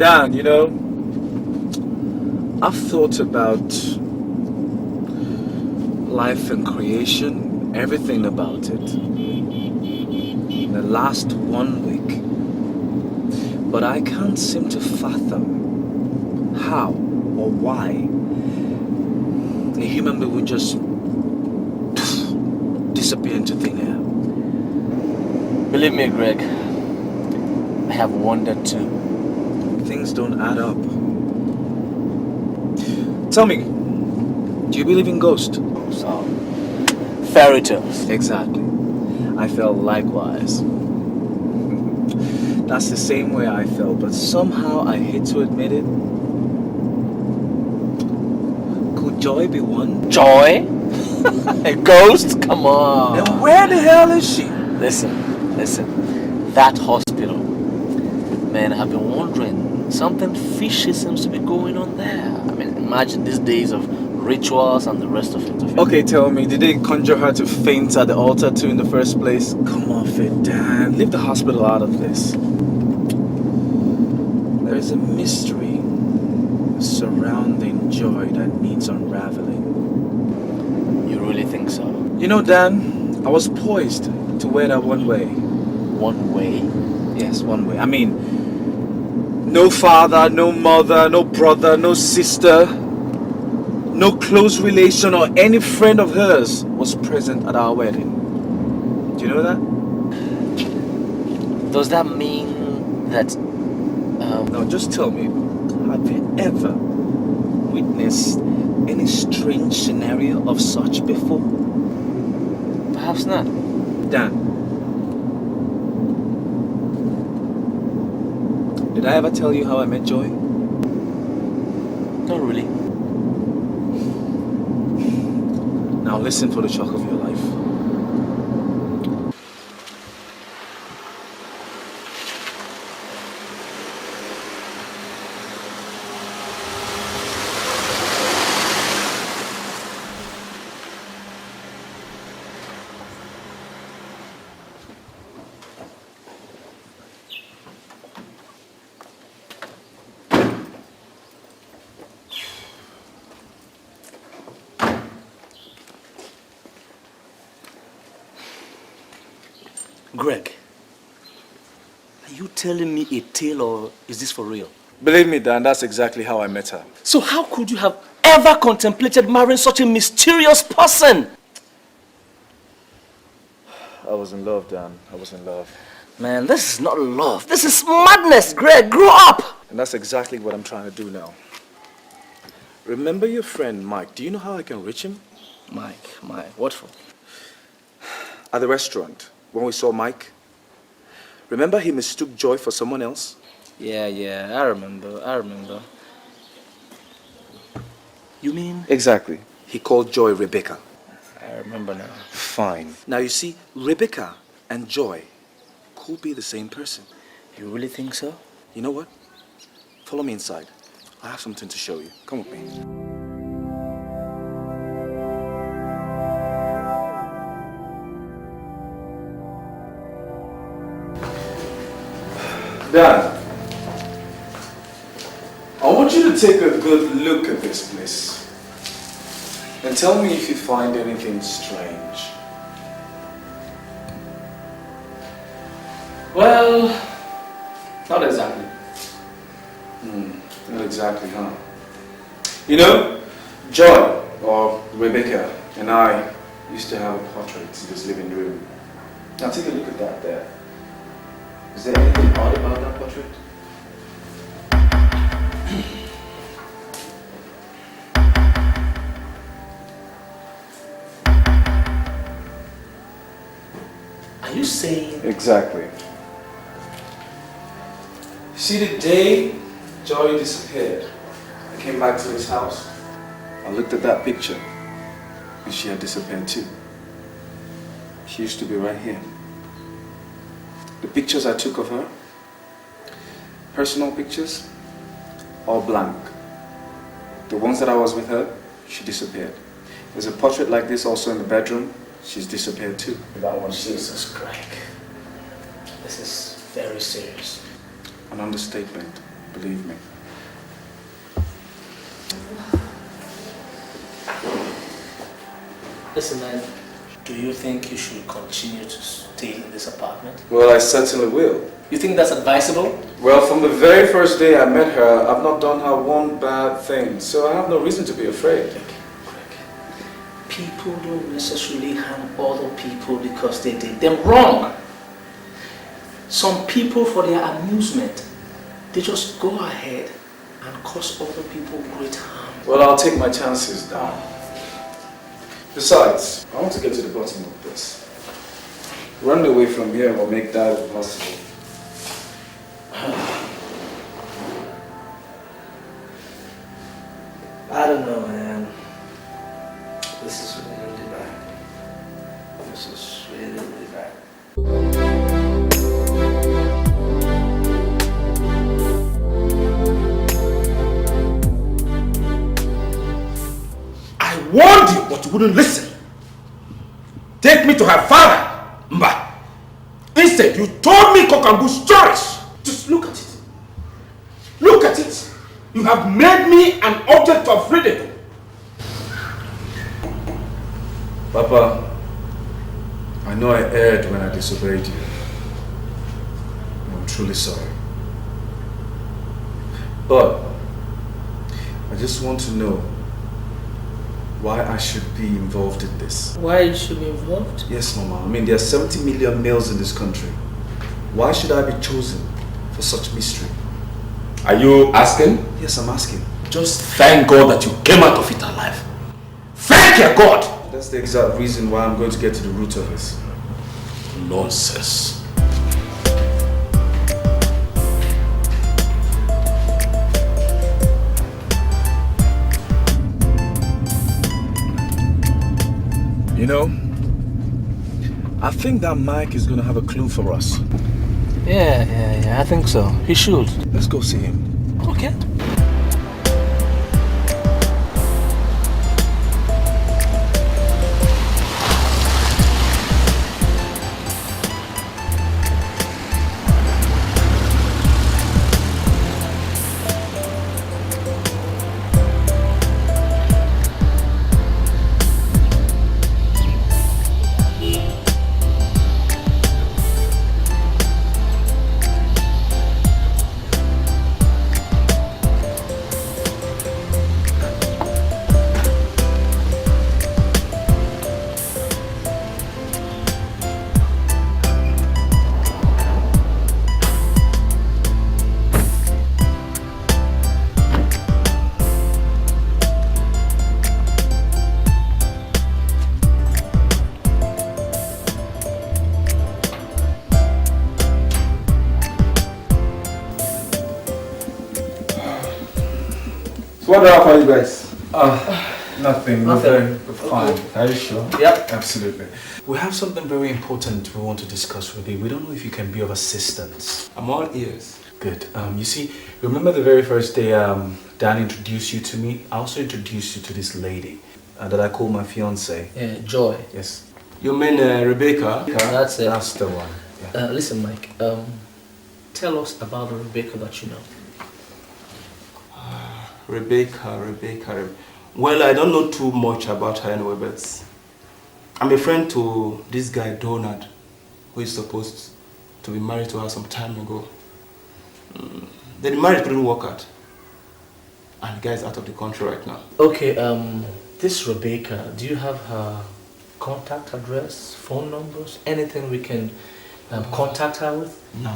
Dan, you know, I've thought about life and creation, everything about it, in the last 1 week. But I can't seem to fathom how or why a human being would just disappear into thin air. Believe me, Greg, I have wondered too. Things don't add up. Tell me, do you believe in ghosts? So, fairy tales. Exactly. I felt likewise. That's the same way I felt, but somehow I hate to admit it. Could joy be one? Joy? A ghost? Come on. And where the hell is she? Listen. That hospital. Man, I've been wondering. Something fishy seems to be going on there. I mean, imagine these days of rituals and the rest of it. Okay, tell me, did they conjure her to faint at the altar too in the first place? Come off it, Dan. Leave the hospital out of this. There is a mystery surrounding joy that needs unraveling. You really think so? You know, Dan, I was poised to wear that one way. One way? Yes, one way. I mean, no father, no mother, no brother, no sister, no close relation or any friend of hers was present at our wedding. Do you know that? Does that mean that... Now just tell me, have you ever witnessed any strange scenario of such before? Perhaps not. Dan, did I ever tell you how I met Joy? Not really. Now listen for the shock of your life. Greg, are you telling me a tale or is this for real? Believe me, Dan, that's exactly how I met her. So how could you have ever contemplated marrying such a mysterious person? I was in love, Dan. I was in love. Man, this is not love. This is madness, Greg. Grow up! And that's exactly what I'm trying to do now. Remember your friend, Mike. Do you know how I can reach him? Mike, what for? At the restaurant, when we saw Mike. Remember he mistook Joy for someone else? Yeah, I remember. You mean? Exactly. He called Joy Rebecca. I remember now. Fine. Now you see, Rebecca and Joy could be the same person. You really think so? You know what? Follow me inside. I have something to show you. Come with me. Dan, I want you to take a good look at this place and tell me if you find anything strange. Well, not exactly. Not exactly, huh? You know, Joy, or Rebecca, and I used to have a portrait in this living room. Now take a look at that there. Is there anything odd about that portrait? Are you saying? Exactly. See, the day Joy disappeared, I came back to this house. I looked at that picture, and she had disappeared too. She used to be right here. The pictures I took of her, personal pictures, all blank. The ones that I was with her, she disappeared. There's a portrait like this also in the bedroom. She's disappeared too. That one, Jesus Christ. This is very serious. An understatement. Believe me. Listen, man, do you think you should continue to stay in this apartment? Well, I certainly will. You think that's advisable? Well, from the very first day I met her, I've not done her one bad thing, so I have no reason to be afraid. People don't necessarily harm other people because they did them wrong. Some people, for their amusement, they just go ahead and cause other people great harm. Well, I'll take my chances now. Besides, I want to get to the bottom of this. Running away from here will make that impossible. I don't know, man. This is really bad. This is really bad. I warned you, but you wouldn't listen. Take me to her father, Mba. Instead, you told me cock and bull stories. Just look at it. Look at it. You have made me an object of ridicule. Papa, I know I erred when I disobeyed you. I'm truly sorry. But I just want to know why I should be involved in this. Why you should be involved? Yes, Mama. I mean, there are 70 million males in this country. Why should I be chosen for such mystery? Are you asking? Yes, I'm asking. Just thank God that you came out of it alive. Thank your God! That's the exact reason why I'm going to get to the root of this. Nonsense. You know, I think that Mike is going to have a clue for us. Yeah, I think so. He should. Let's go see him. Okay. What are you guys? Nothing. Nothing. We're fine. Are you sure? Yep. Absolutely. We have something very important we want to discuss with you. We don't know if you can be of assistance. I'm all ears. Good. You see, remember the very first day Dan introduced you to me? I also introduced you to this lady that I call my fiance. Yeah, Joy. Yes. You mean Rebecca? That's it. That's the one. Yeah. Listen, Mike. Tell us about the Rebecca that you know. Rebecca. Well, I don't know too much about her anyway, but I'm a friend to this guy, Donald, who is supposed to be married to her some time ago. The marriage couldn't work out. And the guy is out of the country right now. Okay, this Rebecca, do you have her contact address, phone numbers, anything we can contact her with? No.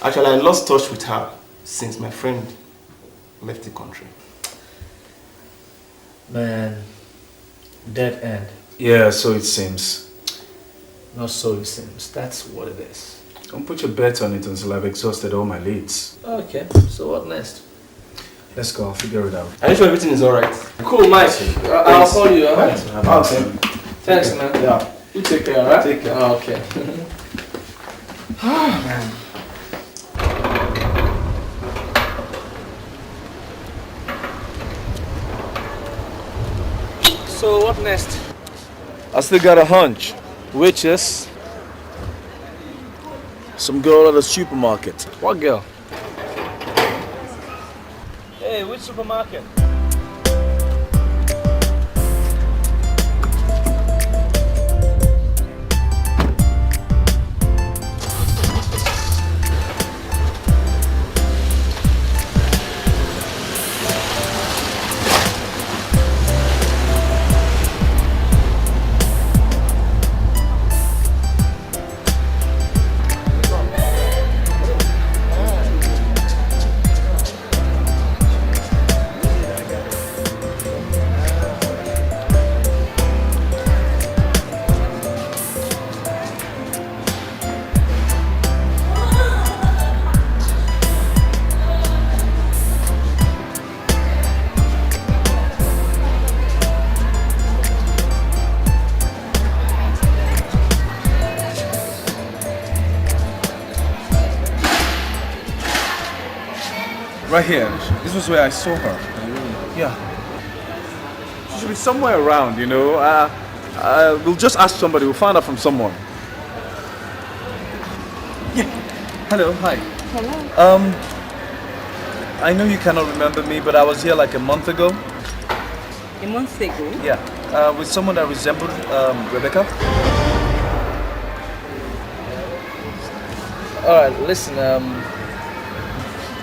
Actually, I lost touch with her since my friend left the country. Man, dead end. Yeah, so it seems. Not so it seems. That's what it is. Don't put your bet on it until I've exhausted all my leads. Okay, so what next? Let's go, I'll figure it out. Are you sure everything is alright? Cool, Mike. I'll call you, alright? Okay. Thanks, man. Yeah. You take care, alright? Take care. Okay. Man. So what next? I still got a hunch. Which is? Some girl at the supermarket. What girl? Hey, which supermarket? Right here. This was where I saw her. Yeah. She should be somewhere around, you know. We'll just ask somebody. We'll find out from someone. Yeah. Hello. Hi. Hello. I know you cannot remember me, but I was here like a month ago. A month ago? Yeah. With someone that resembled Rebecca. Alright, listen,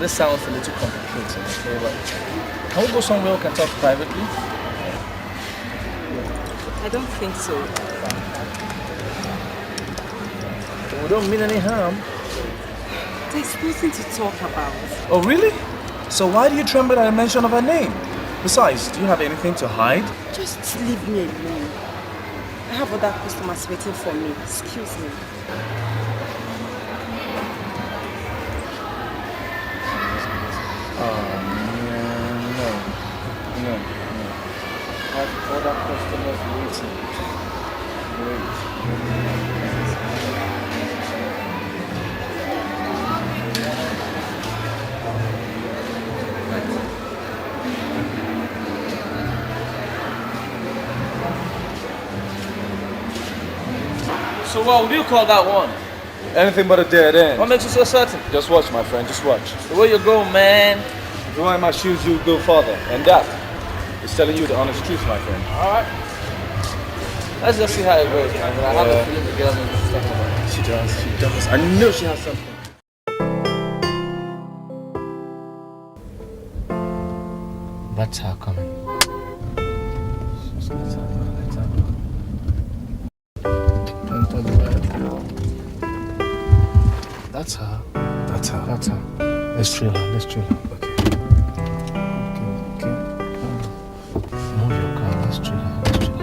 this sounds a little complicated, okay, but can we go somewhere we can talk privately? I don't think so. We don't mean any harm. There's nothing to talk about. Oh, really? So why do you tremble at the mention of her name? Besides, do you have anything to hide? Just leave me alone. I have other customers waiting for me. Excuse me. Oh, man, no. I have other customers waiting. Wait. So what would you call that one? Anything but a dead end. What makes you so certain? Just watch, my friend, just watch. The way you go, man. If you are in my shoes, you'll go further. And that is telling you the honest truth, my friend. Alright. Let's just see how it goes, man. I have a feeling the girl knows stuff about it. She does. I know she has something. That's her coming. Enter the bedroom. That's her. That's her. That's her. Let's trail her. Okay. Move your car. Let's trail her. That's her.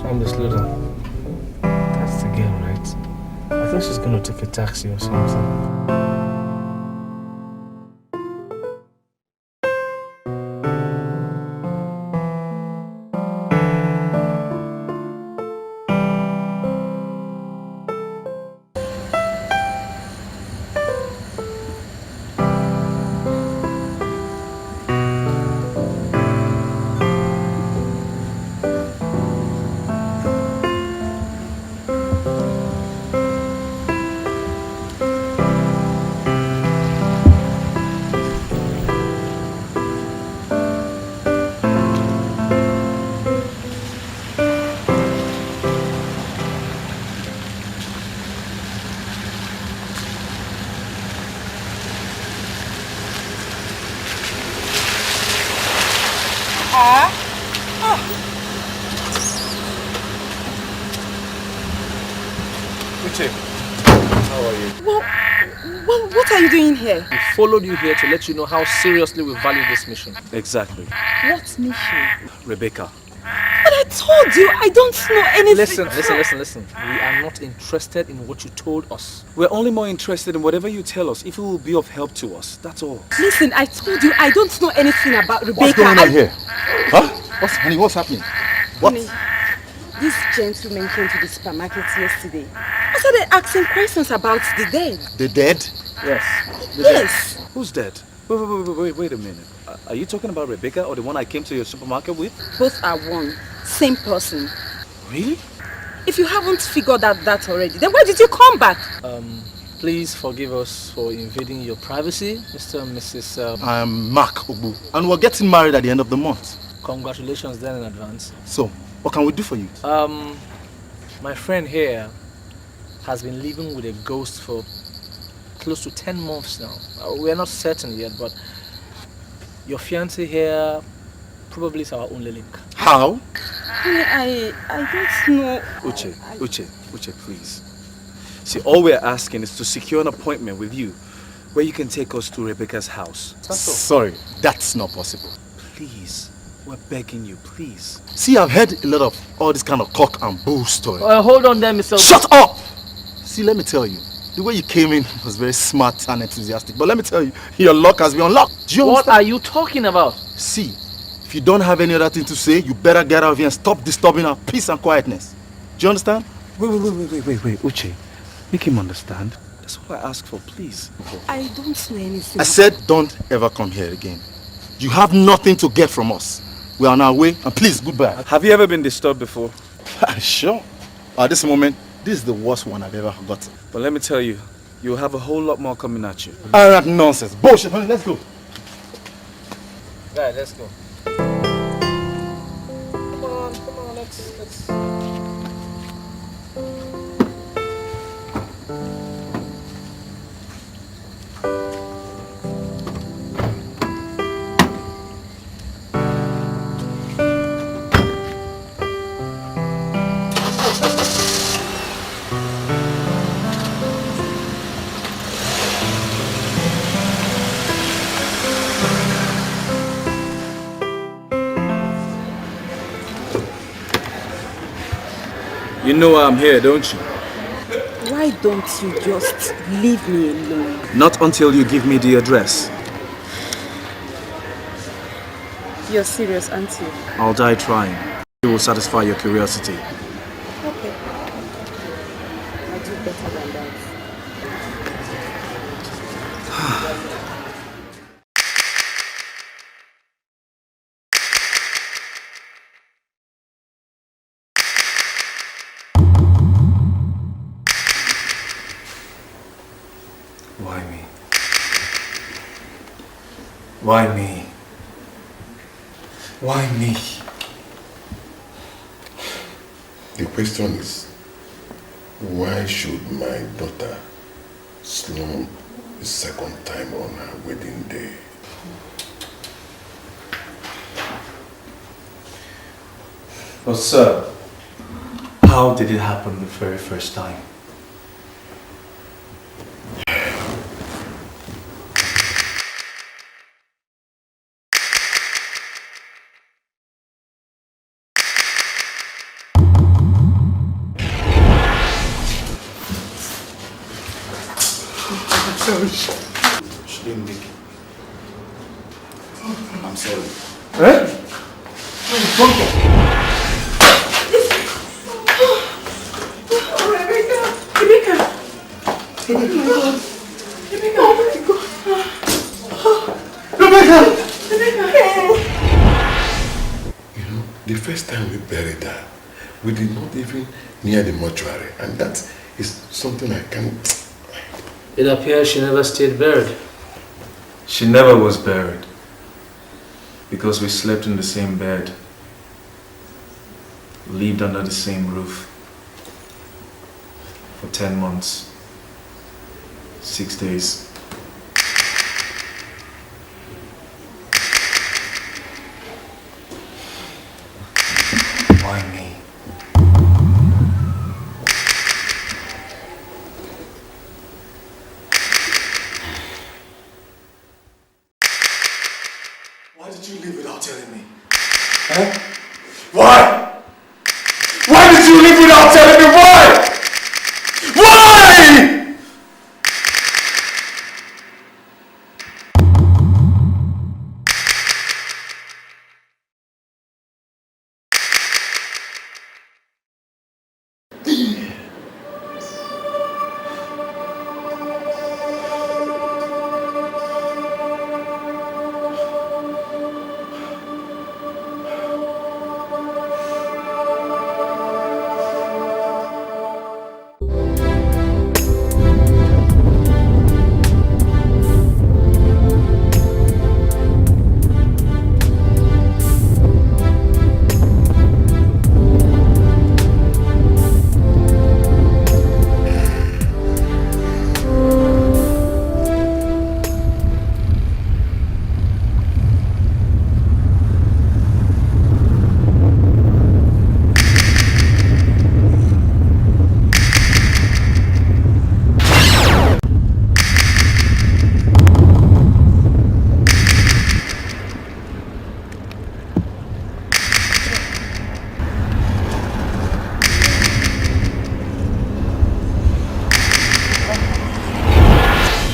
Time to slow down. That's the girl, right? I think she's gonna take a taxi or something. Uche, how are you? What are you doing here? We followed you here to let you know how seriously we value this mission. Exactly. What mission? Rebecca. But I told you, I don't know anything. Listen. We are not interested in what you told us. We're only more interested in whatever you tell us, if it will be of help to us. That's all. Listen, I told you, I don't know anything about Rebecca. What's going on here? Huh? What's happening? What? Honey, this gentleman came to the supermarket yesterday. I started asking questions about the dead. The dead? Yes. Yes. Who's dead? Wait a minute. Are you talking about Rebecca or the one I came to your supermarket with? Both are one. Same person. Really? If you haven't figured out that already, then why did you come back? Please forgive us for invading your privacy, Mr. and Mrs. I'm Mark Ogbu, and we're getting married at the end of the month. Congratulations then in advance. So, what can we do for you? My friend here has been living with a ghost for close to 10 months now. We're not certain yet, but your fiancé here probably is our only link. How? I don't know. Uche, please. See, all we're asking is to secure an appointment with you where you can take us to Rebecca's house. Sorry, that's not possible. Please, we're begging you, please. See, I've heard a lot of all this kind of cock and bull story. Hold on there, Mr. Shut up! See, let me tell you, the way you came in was very smart and enthusiastic. But let me tell you, your luck has been unlocked. Do you What understand? are you talking about? See, if you don't have any other thing to say, you better get out of here and stop disturbing our peace and quietness. Do you understand? Wait, Uche. Make him understand. That's all I ask for, please. I don't know anything. I said don't ever come here again. You have nothing to get from us. We are on our way, and please, goodbye. Have you ever been disturbed before? Sure. At this moment, this is the worst one I've ever gotten. But let me tell you, you'll have a whole lot more coming at you. Alright, nonsense. Bullshit, honey, let's go. Right, let's go. Come on, let's... You know I'm here, don't you? Why don't you just leave me alone? Not until you give me the address. You're serious, aren't you? I'll die trying. It will satisfy your curiosity. Okay. I'll do better than that. Why me? Why me? Why me? The question is, why should my daughter slump the second time on her wedding day? But sir, how did it happen the very first time? She didn't make it. I'm sorry. Eh? You know, the first time we buried her, we did not even near the mortuary, and that is something I can't... It appears she never stayed buried. She never was buried. Because we slept in the same bed. Lived under the same roof. For 10 months. 6 days. Why me? Why did you leave without telling me? Huh? Why? Why did you leave without telling me? Why? Why?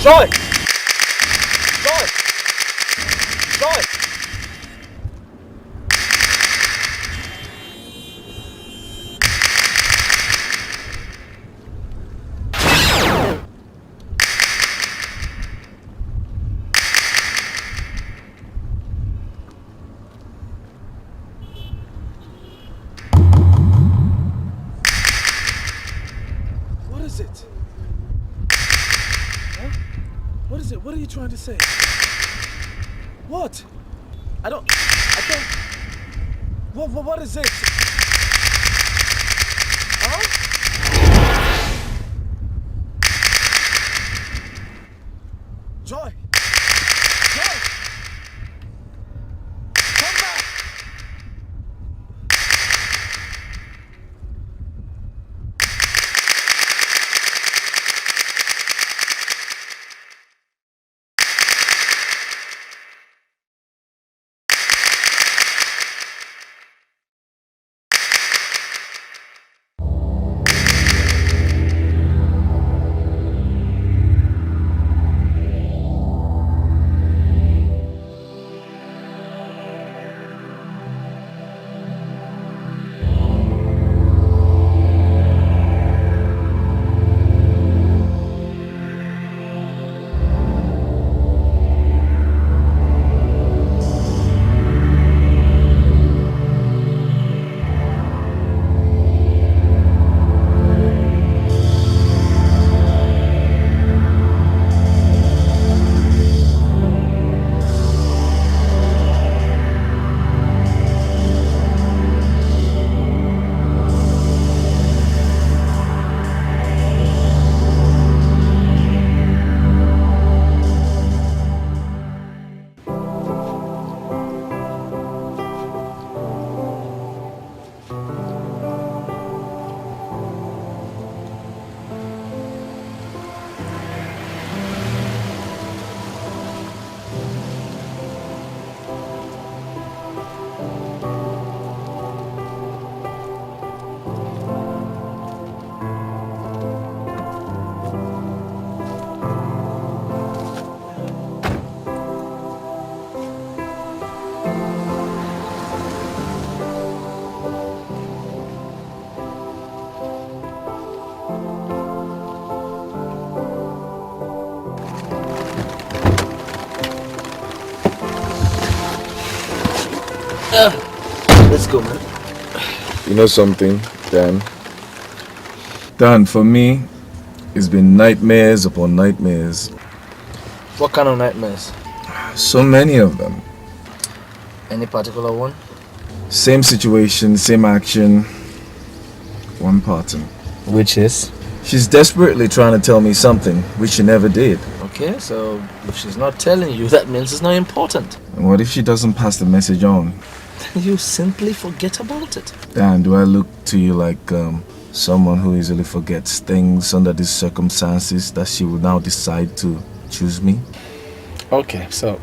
Joy! Joy! Joy! What is it? Huh? What is it? What are you trying to say? What? I don't... What is it? Huh? Joy! Joy! Come back! Let's go, man. You know something, Dan? Dan, for me, it's been nightmares upon nightmares. What kind of nightmares? So many of them. Any particular one? Same situation, same action, one pattern. Which is? She's desperately trying to tell me something, which she never did. Okay, so if she's not telling you, that means it's not important. And what if she doesn't pass the message on? Then you simply forget about it. Dan, do I look to you like someone who easily forgets things under these circumstances that she would now decide to choose me? Okay, so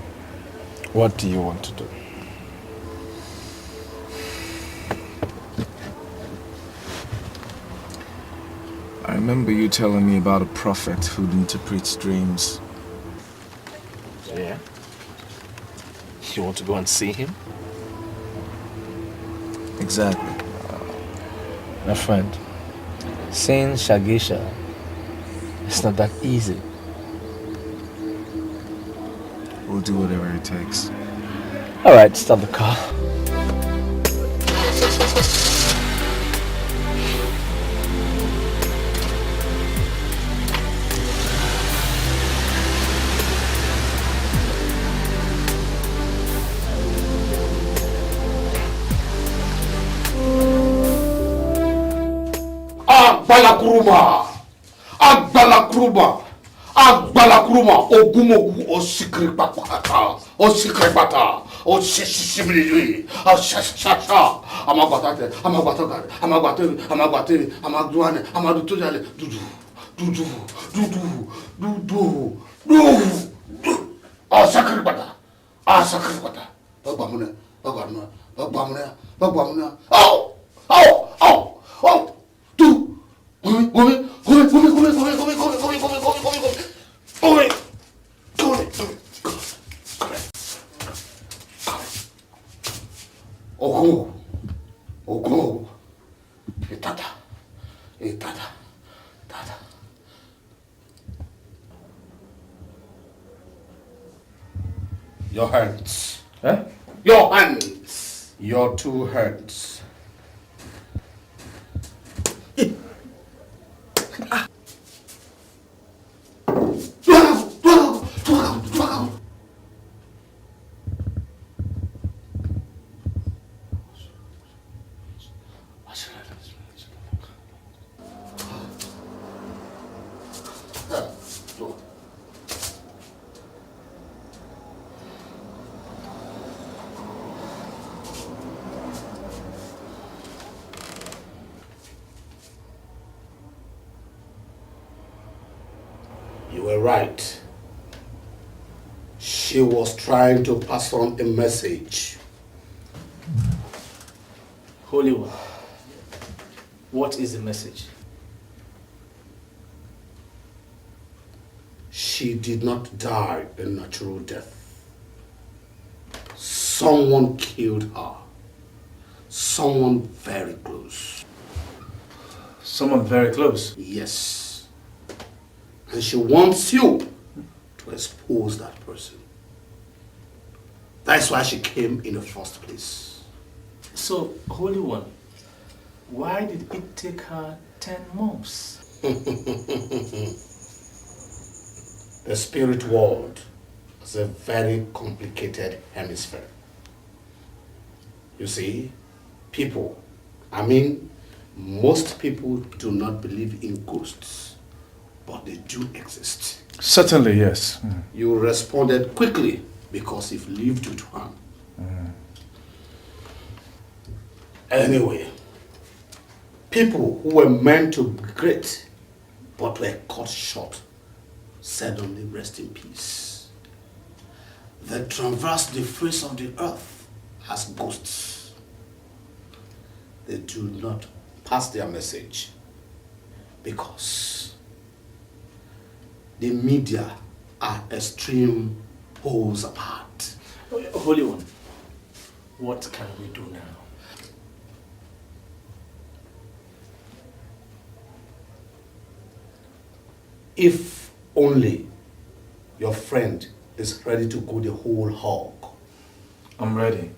what do you want to do? I remember you telling me about a prophet who interprets dreams. Yeah. You want to go and see him? Exactly. My friend, seeing Shagisha, it's not that easy. We'll do whatever it takes. Alright, stop the car. Agbalakuruma, Ogumogu, Osikripata, Osisibility, Shasha, Amagate, Amagduane, Amadutujale, Dudu, Sakripata, Sakripata, Babamuna, oh, do, woman, Ogo. Tata. Tata. Tata. Your hands. Huh? Your hands. Your two hands. You were right. She was trying to pass on a message. Holy One, what is the message? She did not die a natural death. Someone killed her. Someone very close. Someone very close? Yes. And she wants you to expose that person. That's why she came in the first place. So, Holy One, why did it take her 10 months? The spirit world is a very complicated hemisphere. You see, most people do not believe in ghosts, but they do exist. Certainly, yes. You responded quickly because you've lived with one. Anyway, people who were meant to be great but were cut short suddenly rest in peace. They traverse the face of the earth as ghosts. They do not pass their message because the media are extreme poles apart. Holy One, what can we do now? If only your friend is ready to go the whole hog. I'm ready.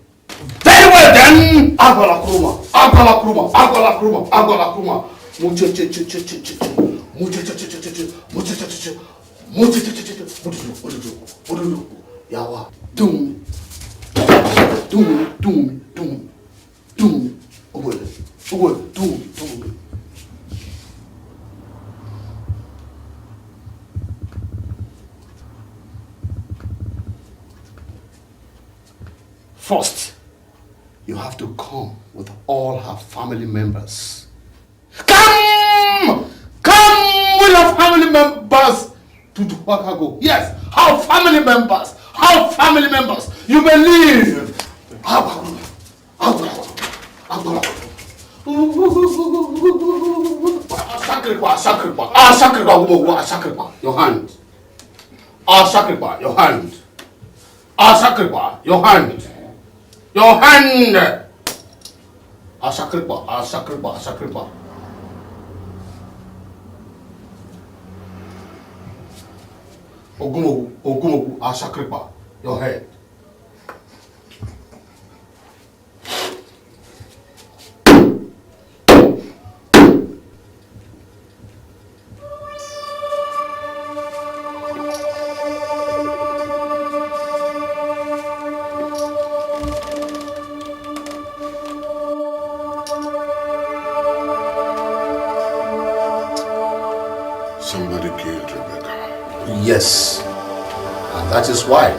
Very well then! Agola Kruma, Agola Kruma, Agola Kruma, Agola Kruma. Yawa. Doom. Doom. Doom. Doom. Doom. Doom. Doom. First, you have to come with all her family members. Come! Come with her family members to Chicago. Yes, her family members. Her family members. You believe. Your hand. Your hand. Your hand. Your hand! Asakriba. Ogumogu, Asakriba, your head. Somebody killed Rebecca. Yes, and that is why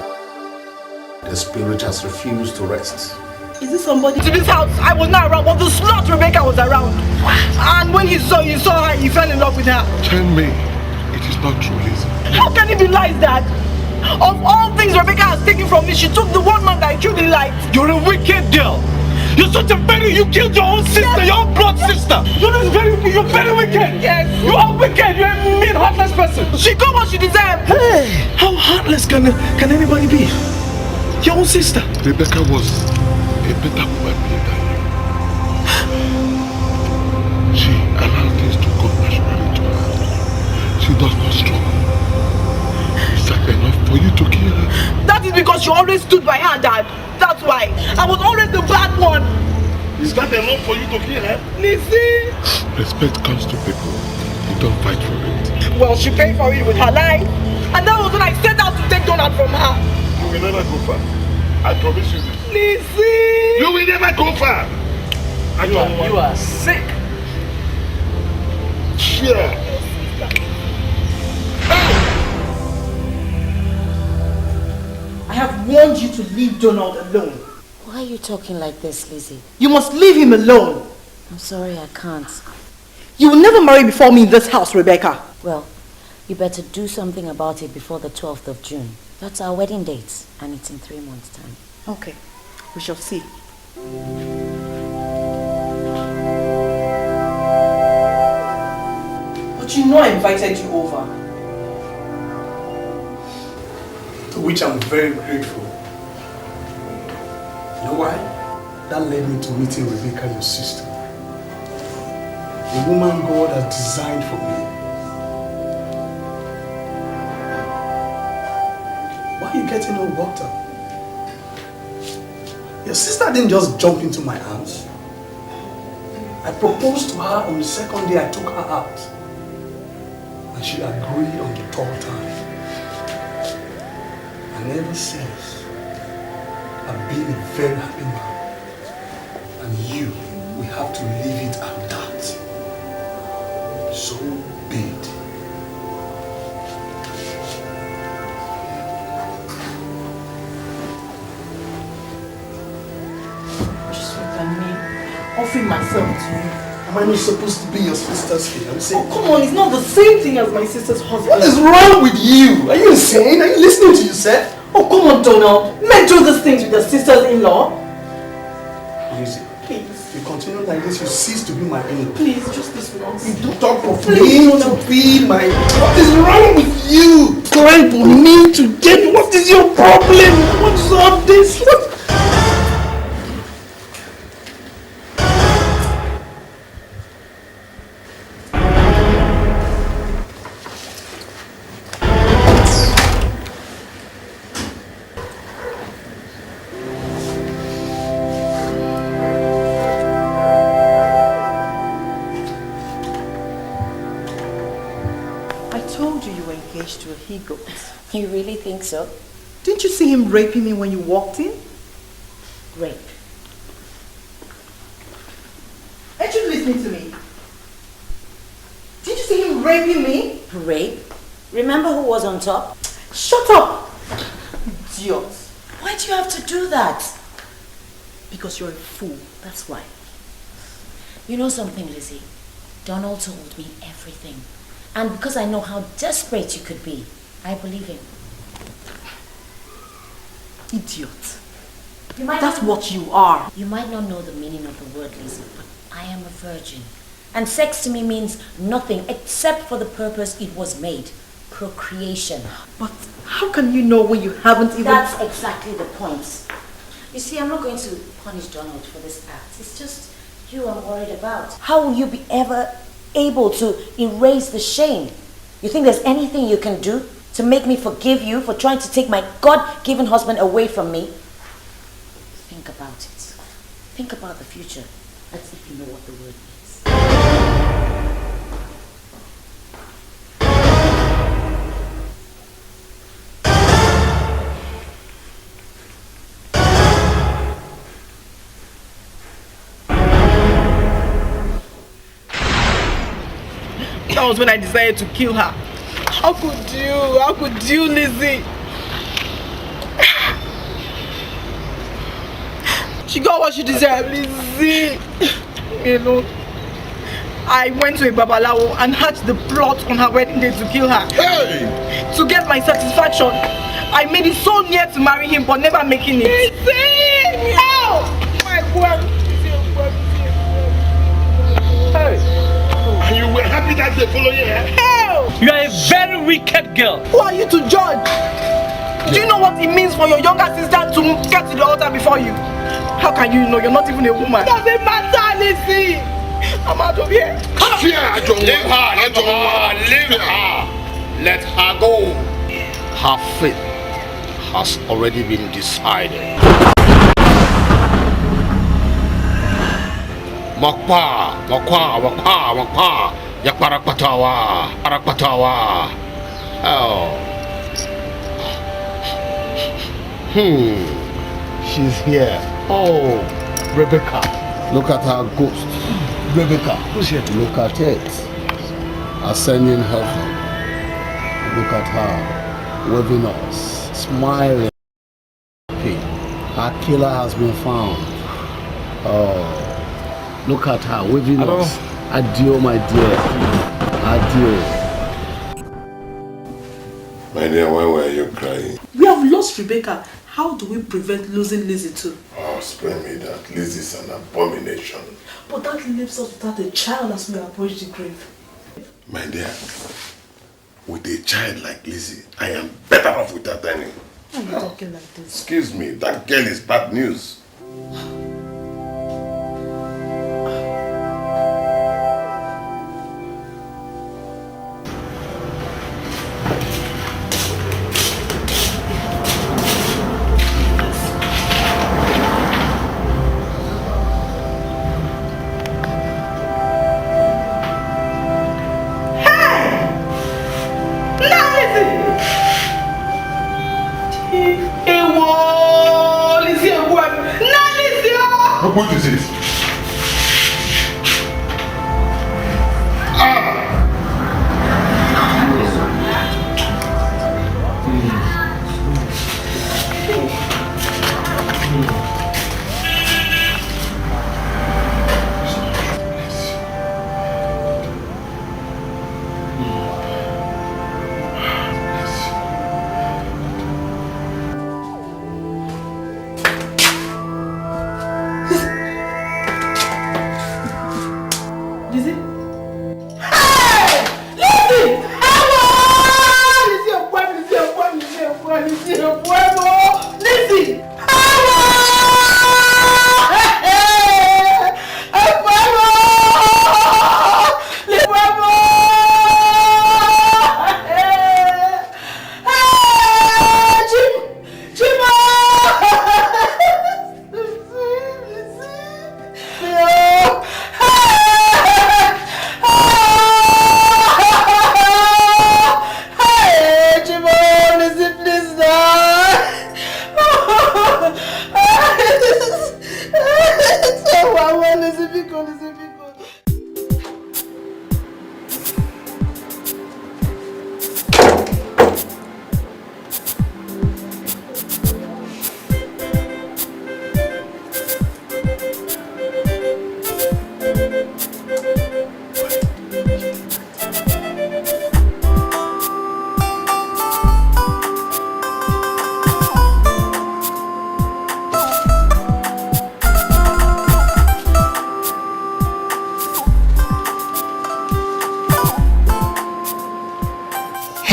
the spirit has refused to rest. Is this somebody to this house? I was not around, but the slot Rebecca was around. And when he saw her, he fell in love with her. Tell me, it is not true, Lizzie. How can it be lies, Dad? Of all things Rebecca has taken from me, she took the one man that I truly liked. You're a wicked girl. You're such a you killed your own sister, your own blood sister. You're very wicked. Yes. You are wicked. You're a mean, heartless person. She got what she deserved. Hey, how heartless can anybody be? Your own sister. Rebecca was a better woman than you. you always stood by her, Dad. That's why. I was always the bad one. Is that enough for you to kill her? Lizzie! Respect comes to people. You don't fight for it. Well, she paid for it with her life. And that was when I set out to take donut from her. You will never go far. I promise you this. Lizzie! You will never go far. You are sick. Sure. I have warned you to leave Donald alone. Why are you talking like this, Lizzie? You must leave him alone. I'm sorry, I can't. You will never marry before me in this house, Rebecca. Well, you better do something about it before the 12th of June. That's our wedding date, and it's in 3 months' time. Okay, we shall see. But you know I invited you over. To which I'm very grateful. You know why? That led me to meeting Rebecca, your sister. The woman God has designed for me. Why are you getting all worked up? Your sister didn't just jump into my arms. I proposed to her on the second day I took her out. And she agreed on the third time. And ever since, I've been a very happy man. And you, we have to leave it at that. So be it. Just look at me, offering myself to you. Am I not supposed to be your sister's fiancé? Oh, come on, it's not the same thing as my sister's husband. What is wrong with you? Are you insane? Are you listening to yourself? Oh, come on, Donald. Men do these things with their sisters-in-law. Lizzie, please. If you continue like this, you cease to be my in-law. Please, just this once. You don't talk of Please, me to be my... What is wrong with you? Trying for me to get... What is your problem? What is all this? What? To a he-goat. You really think so? Didn't you see him raping me when you walked in? Rape. Aren't you listening to me? Didn't you see him raping me? Rape? Remember who was on top? Shut up! Idiot. Why do you have to do that? Because you're a fool, that's why. You know something, Lizzie? Donald told me everything. And because I know how desperate you could be, I believe him. Idiot. That's what you are. You might not know the meaning of the word, Lizzie, but I am a virgin. And sex to me means nothing except for the purpose it was made. Procreation. But how can you know when you haven't even... That's exactly the point. You see, I'm not going to punish Donald for this act. It's just you I'm worried about. How will you be ever able to erase the shame? You think there's anything you can do to make me forgive you for trying to take my God-given husband away from me? Think about it. Think about the future, as if you know what the word means. That was when I decided to kill her. How could you? How could you, Lizzie? She got what she deserved, Lizzie. You know, I went to a babalawo and hatched the plot on her wedding day to kill her. Hey! To get my satisfaction. I made it so near to marry him, but never making it. Lizzie! Ow! My God! Hey! And you were happy that they follow you here? Hell! You are a very wicked girl. Who are you to judge? Do you know what it means for your younger sister to get to the altar before you? How can you know you're not even a woman? Doesn't matter, Lizzie. I'm out of here. Leave her, leave her. Let her go. Have faith. has already been decided. Makpa, yakparakpatawa, arakpatawa. Oh. She's here. Oh, Rebecca. Look at her ghost. Rebecca. Who's here? Look at it. Ascending heaven. Look at her. Waving us. Smiling. Her killer has been found. Oh. Look at her waving us. Adieu, my dear. Adieu. My dear, why were you crying? We have lost Rebecca. How do we prevent losing Lizzie too? Oh, spare me that. Lizzie's an abomination. But that leaves us without a child as we approach the grave. My dear, with a child like Lizzie, I am better off without any. Why are you talking like this? Excuse me, that girl is bad news. What is it?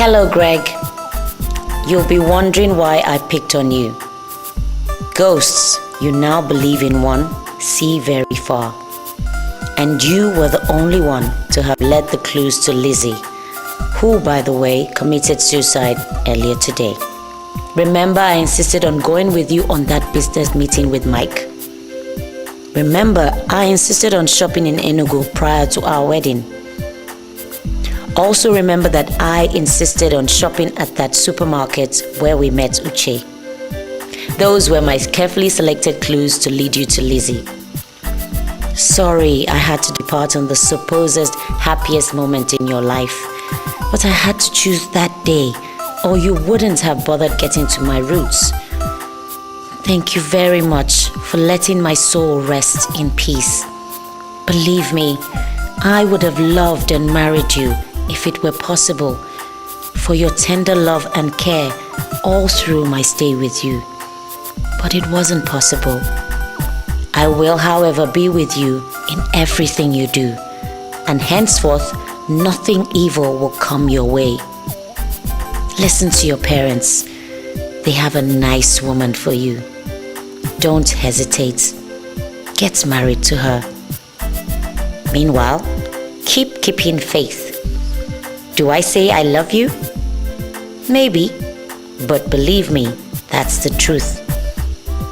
Hello, Greg. You'll be wondering why I picked on you. Ghosts, you now believe in one, see very far. And you were the only one to have led the clues to Lizzie, who, by the way, committed suicide earlier today. Remember, I insisted on going with you on that business meeting with Mike. Remember, I insisted on shopping in Enugu prior to our wedding. Also remember that I insisted on shopping at that supermarket where we met Uche. Those were my carefully selected clues to lead you to Lizzie. Sorry I had to depart on the supposed happiest moment in your life, but I had to choose that day, or you wouldn't have bothered getting to my roots. Thank you very much for letting my soul rest in peace. Believe me, I would have loved and married you if it were possible, for your tender love and care all through my stay with you. But it wasn't possible. I will, however, be with you in everything you do, and henceforth, nothing evil will come your way. Listen to your parents. They have a nice woman for you. Don't hesitate. Get married to her. Meanwhile, keep keeping faith. Do I say I love you? Maybe, but believe me, That's the truth.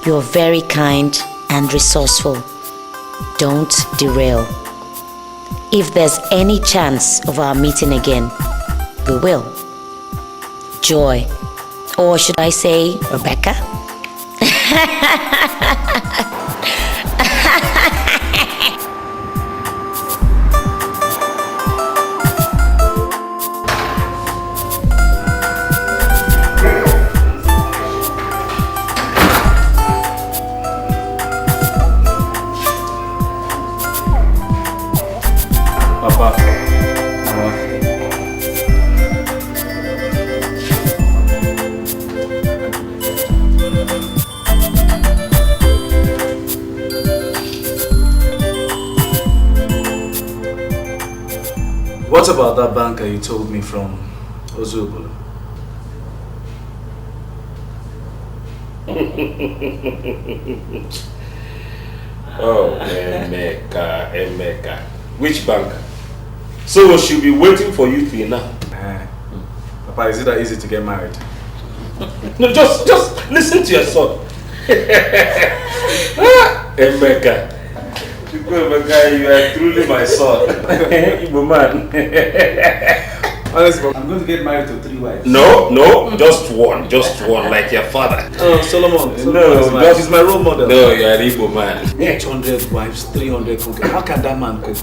You're very kind and resourceful. Don't derail. If there's any chance of our meeting again, we will. Joy, or should I say Rebecca? Papa. What about that banker you told me from Ozubulu? Oh, Emeka. Which banker? So she'll be waiting for you till now. Papa, is it that easy to get married? No, just listen to your son. Emeka. Emeka, you are truly my son. Igbo man. Honestly, I'm going to get married to 3 wives. No, just one, like your father. Oh, Solomon. No, he's my role model. No, you are an Igbo man. 800 wives, 300 cookies. How can that man cook?